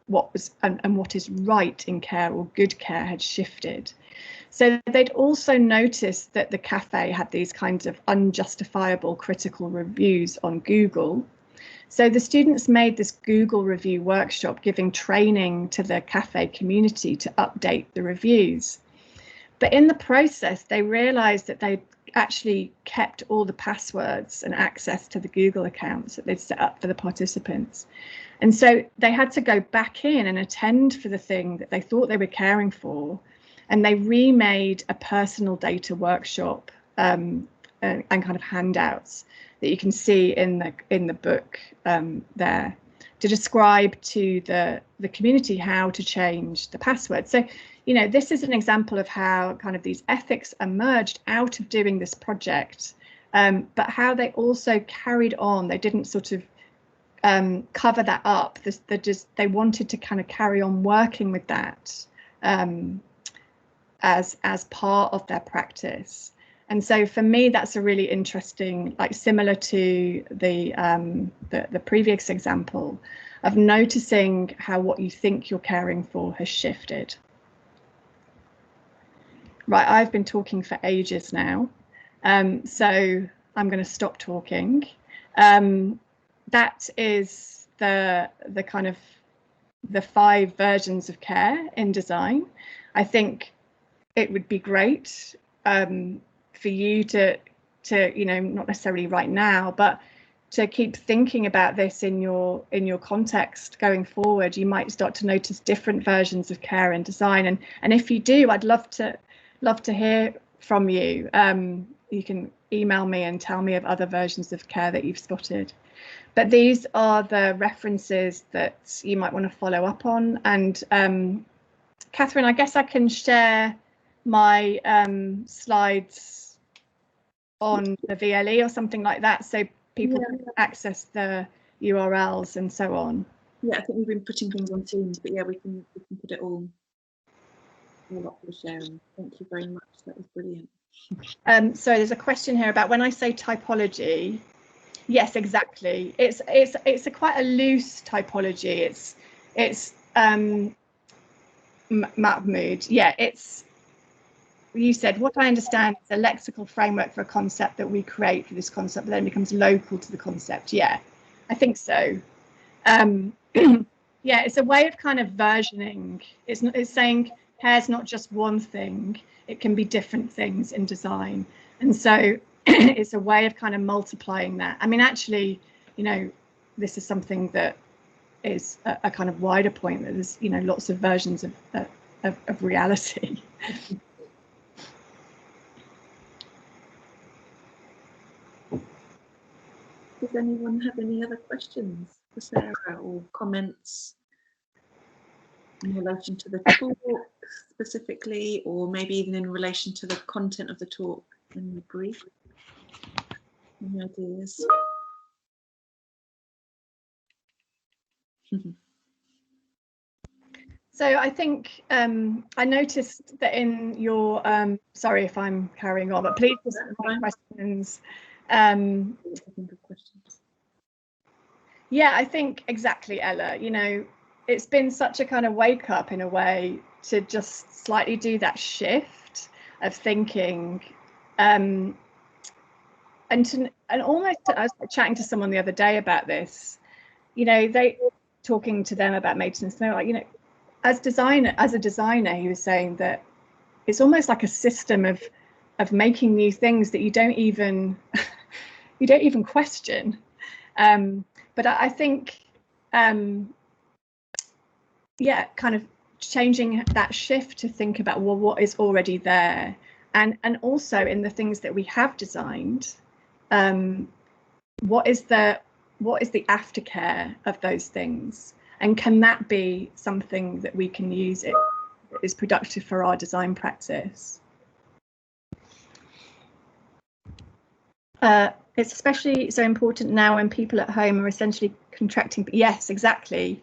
was and what is right in care, or good care, had shifted. So they'd also noticed that the cafe had these kinds of unjustifiable critical reviews on Google. So the students made this Google review workshop, giving training to the cafe community to update the reviews. But in the process, they realized that they actually kept all the passwords and access to the Google accounts that they'd set up for the participants. And so they had to go back in and attend for the thing that they thought they were caring for. And they remade a personal data workshop and kind of handouts that you can see in the book there, to describe to the community how to change the password. So, you know, this is an example of how kind of these ethics emerged out of doing this project, but how they also carried on. They didn't sort of cover that up. They wanted to kind of carry on working with that as part of their practice. And so for me, that's a really interesting, like similar to the previous example, of noticing how what you think you're caring for has shifted. Right, I've been talking for ages now, so I'm going to stop talking. That is the kind of the 5 versions of care in design. I think it would be great for you to you know, not necessarily right now, but to keep thinking about this in your context going forward. You might start to notice different versions of care and design, and if you do, I'd love to hear from you. You can email me and tell me of other versions of care that you've spotted. But these are the references that you might want to follow up on. And Catherine, I guess I can share my slides on the VLE or something like that, so people can access the URLs and so on. Yeah, I think we've been putting things on Teams, but yeah, we can put it all up for sharing. Thank you very much. That was brilliant. So there's a question here about when I say typology. Yes, exactly. It's a quite a loose typology. It's Mahmood. Yeah, it's, you said, what I understand is a lexical framework for a concept that we create for this concept, but then it becomes local to the concept. Yeah, I think so. Yeah, it's a way of kind of versioning. It's saying care's not just one thing, it can be different things in design. And so it's a way of kind of multiplying that. I mean, actually, you know, this is something that is a kind of wider point, that there's, you know, lots of versions of reality. Does anyone have any other questions for Sarah or comments in relation to the talk specifically, or maybe even in relation to the content of the talk in the brief? Any ideas? So I think I noticed that in your, sorry if I'm carrying on, but please just my questions. Yeah, I think exactly, Ella. You know, it's been such a kind of wake up in a way to just slightly do that shift of thinking, and almost, I was chatting to someone the other day about this. You know, they talking to them about maintenance. They're like, you know, as a designer, he was saying that it's almost like a system of making new things that you don't even question. But I think, yeah, kind of changing that shift to think about, well, what is already there, and also in the things that we have designed, what is the aftercare of those things, and can that be something that we can use that is productive for our design practice? It's especially so important now when people at home are essentially contracting. Yes, exactly.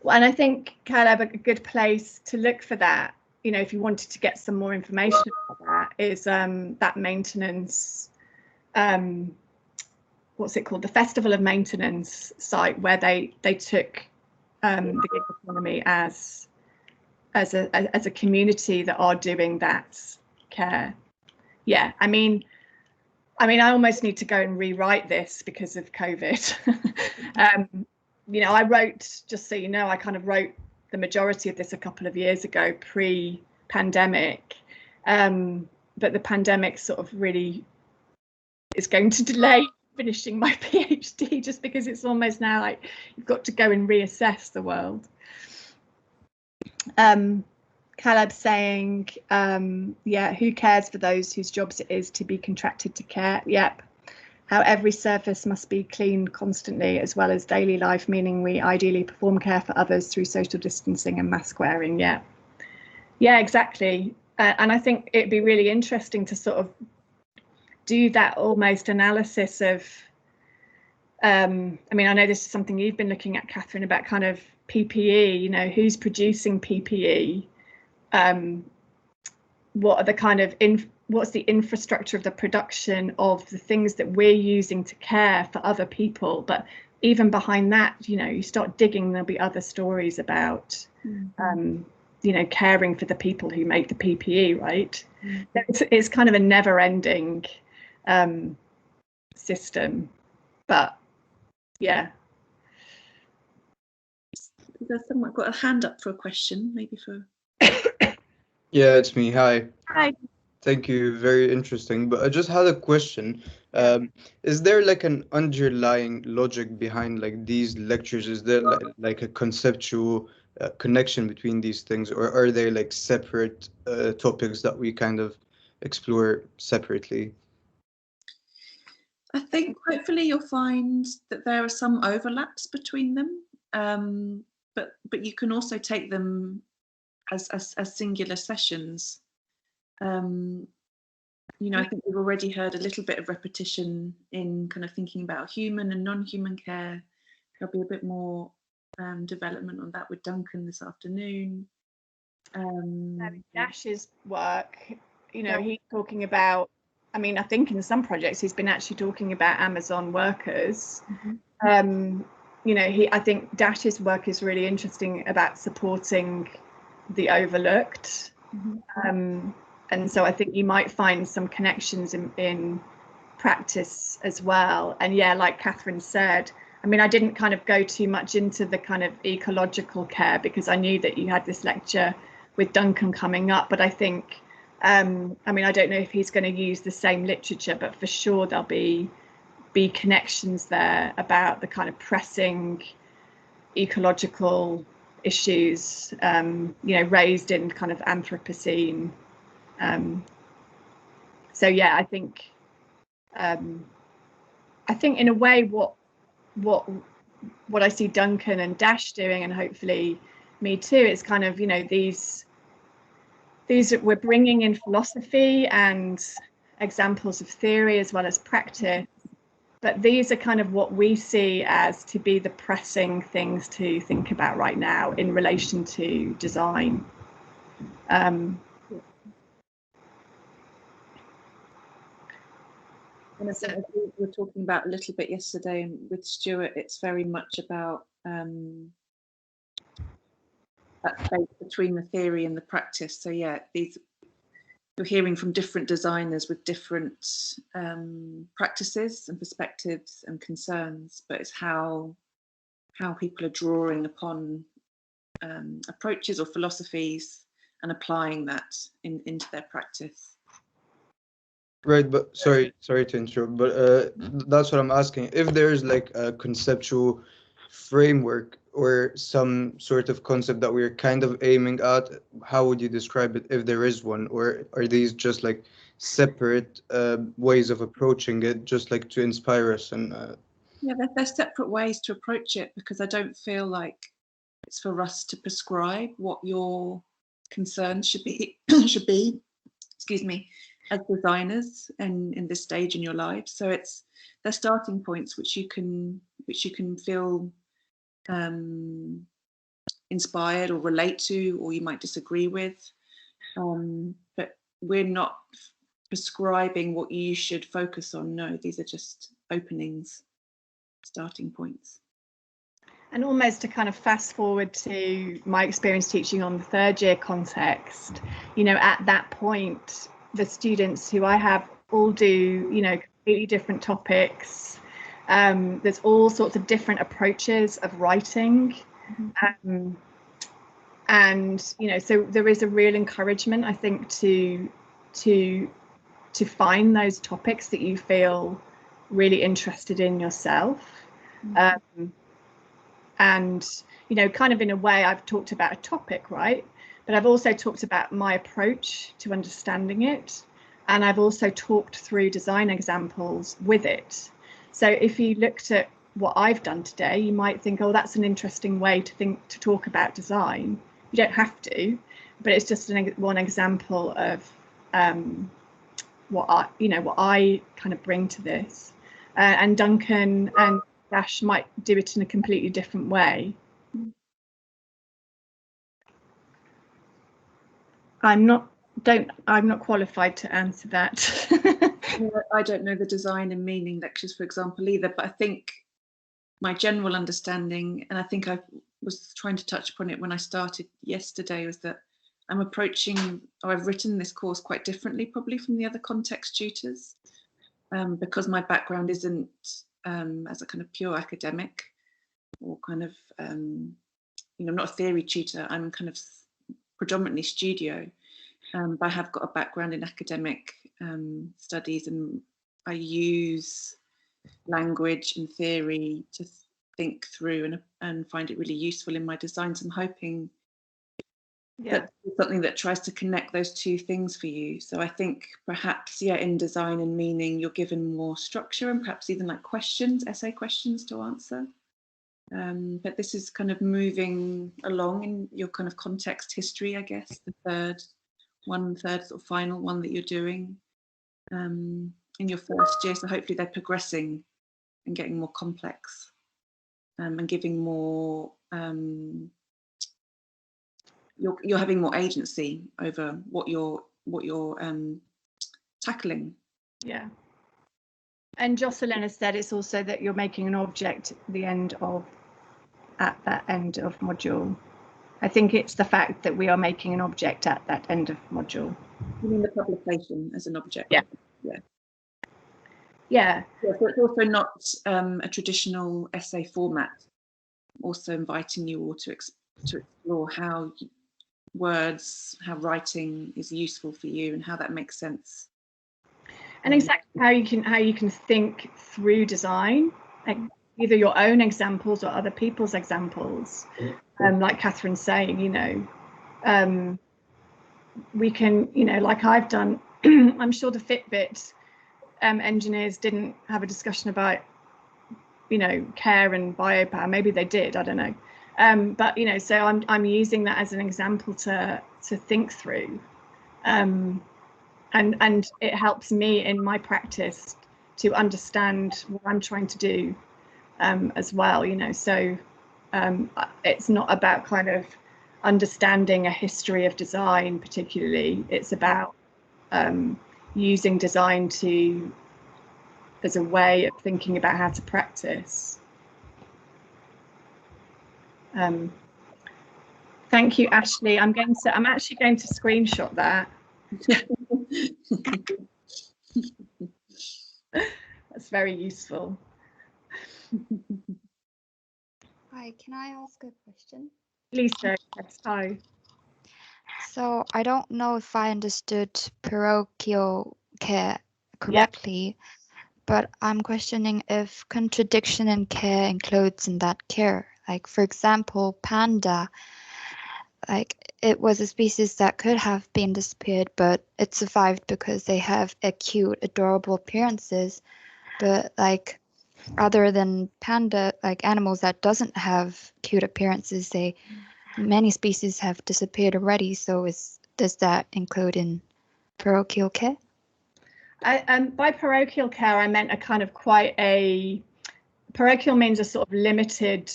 And I think, Caleb, a good place to look for that, you know, if you wanted to get some more information about that, is that maintenance, what's it called, the Festival of Maintenance site, where they took the gig economy as a community that are doing that care. Yeah, I mean, I almost need to go and rewrite this because of COVID. You know, I wrote, just so you know, I kind of wrote the majority of this a couple of years ago, pre-pandemic, but the pandemic sort of really is going to delay finishing my PhD, just because it's almost now like you've got to go and reassess the world. Caleb saying, yeah, who cares for those whose jobs it is to be contracted to care? Yep. How every surface must be cleaned constantly, as well as daily life, meaning we ideally perform care for others through social distancing and mask wearing. Yeah, yeah, exactly. And I think it'd be really interesting to sort of do that almost analysis of, I mean, I know this is something you've been looking at, Catherine, about kind of PPE, you know, who's producing PPE, what are the kind of what's the infrastructure of the production of the things that we're using to care for other people. But even behind that, you know, you start digging, there'll be other stories about, you know, caring for the people who make the PPE, right? It's kind of a never-ending system, but yeah. There's someone got a hand up for a question, maybe for... Yeah, it's me. Hi. Hi. Thank you. Very interesting. But I just had a question. Is there like an underlying logic behind like these lectures? Is there like a conceptual connection between these things, or are they like separate topics that we kind of explore separately? I think hopefully you'll find that there are some overlaps between them, but you can also take them as singular sessions. You know, I think we've already heard a little bit of repetition in kind of thinking about human and non-human care. There'll be a bit more development on that with Duncan this afternoon. Dash's work, you know, he's talking about, I mean, I think in some projects he's been actually talking about Amazon workers. You know, I think Dash's work is really interesting about supporting the overlooked. And so I think you might find some connections in practice as well. And yeah, like Catherine said, I mean, I didn't kind of go too much into the kind of ecological care because I knew that you had this lecture with Duncan coming up, but I think, I mean, I don't know if he's going to use the same literature, but for sure there'll be connections there about the kind of pressing ecological issues, you know, raised in kind of Anthropocene. So yeah, I think in a way what I see Duncan and Dash doing, and hopefully me too, it's kind of, you know, these we're bringing in philosophy and examples of theory as well as practice, but these are kind of what we see as to be the pressing things to think about right now in relation to design. And as we were talking about a little bit yesterday with Stuart, it's very much about that space between the theory and the practice. So yeah, you're hearing from different designers with different practices and perspectives and concerns, but it's how people are drawing upon approaches or philosophies and applying that into their practice. Right, but sorry to interrupt, but that's what I'm asking. If there's like a conceptual framework or some sort of concept that we're kind of aiming at, how would you describe it if there is one? Or are these just like separate ways of approaching it, just like to inspire us? And yeah, they're separate ways to approach it, because I don't feel like it's for us to prescribe what your concerns should be, excuse me, as designers and in this stage in your lives. So they're starting points which you can feel inspired or relate to, or you might disagree with. But we're not prescribing what you should focus on. No, these are just openings, starting points. And almost to kind of fast forward to my experience teaching on the third year context, you know, at that point, the students who I have all do, you know, completely different topics. There's all sorts of different approaches of writing. And, you know, so there is a real encouragement, I think, to find those topics that you feel really interested in yourself. And, you know, kind of in a way, I've talked about a topic, right? But I've also talked about my approach to understanding it. And I've also talked through design examples with it. So if you looked at what I've done today, you might think, oh, that's an interesting way to talk about design. You don't have to, but it's just one example of what I kind of bring to this. And Duncan and Dash might do it in a completely different way. I'm not qualified to answer that. I don't know the design and meaning lectures, for example, either, but I think my general understanding, and I think I was trying to touch upon it when I started yesterday, was that I'm approaching, or I've written this course quite differently probably from the other context tutors, because my background isn't as a kind of pure academic or kind of, you know, I'm not a theory tutor, I'm kind of predominantly studio, but I have got a background in academic studies, and I use language and theory to think through and find it really useful in my designs. I'm hoping that it's something that tries to connect those two things for you. So I think perhaps, yeah, in design and meaning, you're given more structure and perhaps even like questions, essay questions to answer. But this is kind of moving along in your kind of context history, I guess, the third sort of final one that you're doing in your first year. So hopefully they're progressing and getting more complex and giving more, you're having more agency over what you're tackling. Yeah. And Jocelyn has said it's also that you're making an object at that end of module. I think it's the fact that we are making an object at that end of module. You mean the publication as an object? Yeah. Yeah, so it's also not a traditional essay format. Also inviting you all to explore how words, how writing is useful for you, and how that makes sense. And exactly how you can think through design, like either your own examples or other people's examples. Like Catherine's saying, you know, we can, you know, like I've done. I'm sure the Fitbit engineers didn't have a discussion about, you know, care and biopower. Maybe they did, I don't know. But you know, so I'm using that as an example to think through, and it helps me in my practice to understand what I'm trying to do as well. You know, so it's not about kind of understanding a history of design particularly. It's about using design as a way of thinking about how to practice. Thank you, Ashley. I'm actually going to screenshot that. That's very useful. Hi, can I ask a question? Lisa, yes, hi. So I don't know if I understood parochial care correctly, but I'm questioning if contradiction in care includes in that care. Like, for example, panda, like it was a species that could have been disappeared, but it survived because they have cute, adorable appearances. But like other than panda, like animals that doesn't have cute appearances, many species have disappeared already. So does that include in parochial care? By parochial care, I meant a kind of parochial means a sort of limited,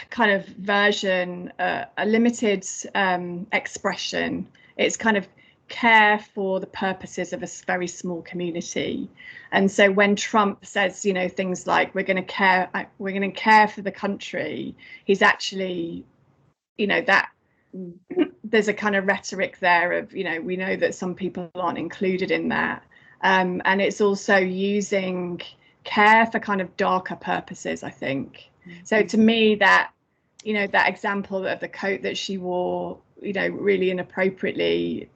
kind of version, a limited expression. It's kind of care for the purposes of a very small community. And so when Trump says, you know, things like we're going to care for the country, he's actually, you know, that there's a kind of rhetoric there of, you know, we know that some people aren't included in that. And it's also using care for kind of darker purposes, I think. So to me, that, you know, that example of the coat that she wore, you know, really inappropriately,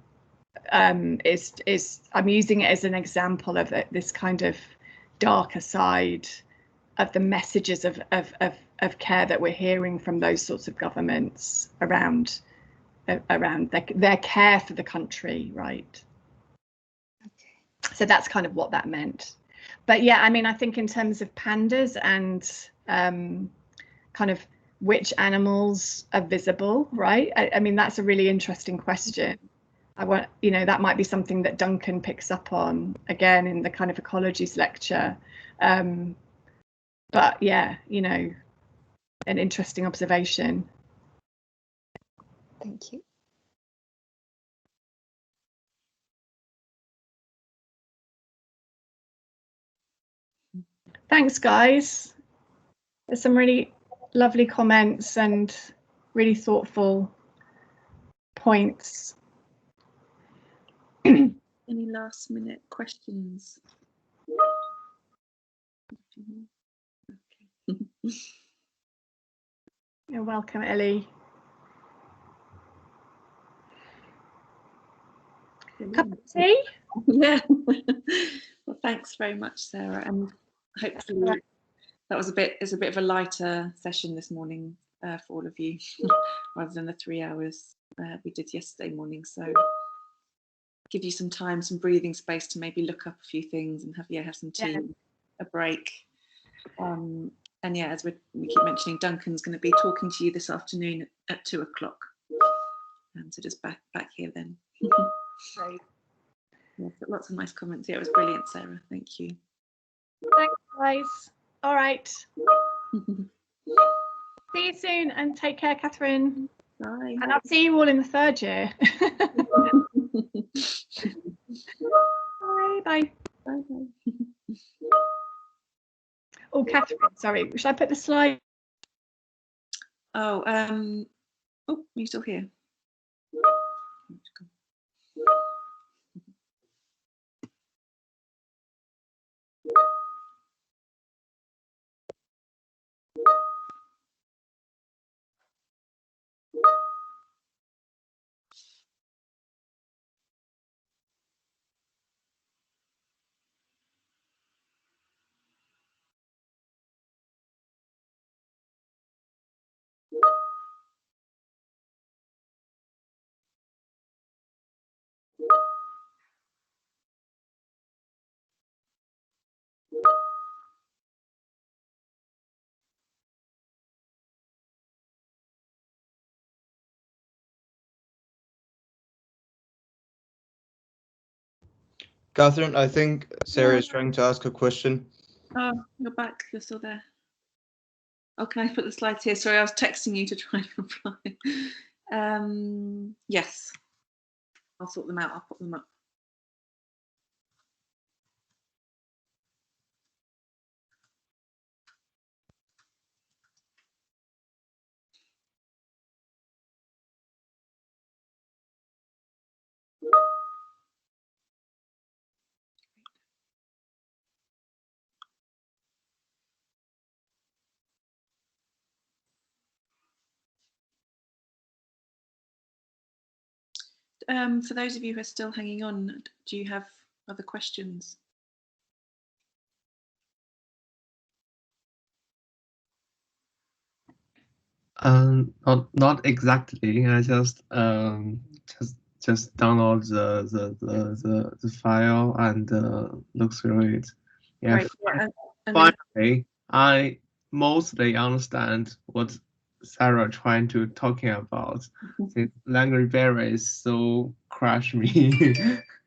is I'm using it as an example of this kind of darker side of the messages of care that we're hearing from those sorts of governments around their care for the country, right? Okay. So that's kind of what that meant. But yeah, I mean, I think in terms of pandas and kind of which animals are visible, right? I mean, that's a really interesting question. You know, that might be something that Duncan picks up on again in the kind of ecologies lecture. But yeah, you know, an interesting observation. Thank you. Thanks, guys. There's some really lovely comments and really thoughtful points. Any last minute questions? Okay. You're welcome, Ellie. Cup of tea? Yeah. Well, thanks very much, Sarah, and hopefully that was a bit of a lighter session this morning for all of you, rather than the 3 hours we did yesterday morning. So give you some time, some breathing space to maybe look up a few things and have some tea, a break. And yeah, as we keep mentioning, Duncan's going to be talking to you this afternoon at 2 o'clock. So just back here then. Great. Yeah, lots of nice comments. Yeah, it was brilliant, Sarah. Thank you. Thanks, guys. All right. See you soon and take care, Catherine. Bye. And I'll see you all in the 3rd year. Bye. Bye. Bye. Oh, Catherine, sorry. Should I put the slide? Oh, are you still here? Catherine, I think Sarah is trying to ask a question. Oh, you're back. You're still there. Oh, can I put the slides here? Sorry, I was texting you to try and reply. Yes. I'll sort them out. I'll put them up. For those of you who are still hanging on, do you have other questions? Not exactly. I just download the file and look through it. Yeah. Right. Finally, I mostly understand what Sarah trying to talking about. The language barrier is so crush me.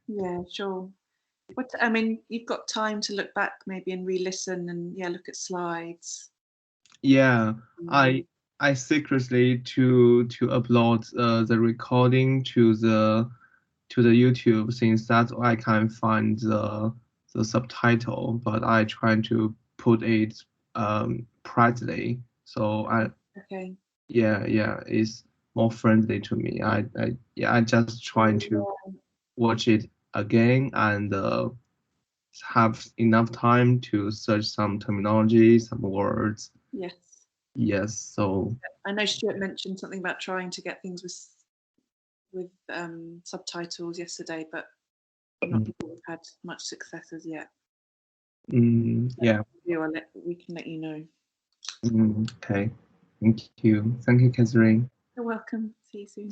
Yeah, sure. I mean, you've got time to look back maybe and re-listen and look at slides. Yeah, I secretly to upload the recording to the YouTube, since that I can find the subtitle, but I try to put it privately. So Okay. yeah, it's more friendly to me. I just trying to watch it again and have enough time to search some terminology, some words. Yes. Yes, so I know Stuart mentioned something about trying to get things with subtitles yesterday, but I'm not sure we've had much success as yet. Yeah. We can let you know. Okay. Thank you, Catherine. You're welcome. See you soon.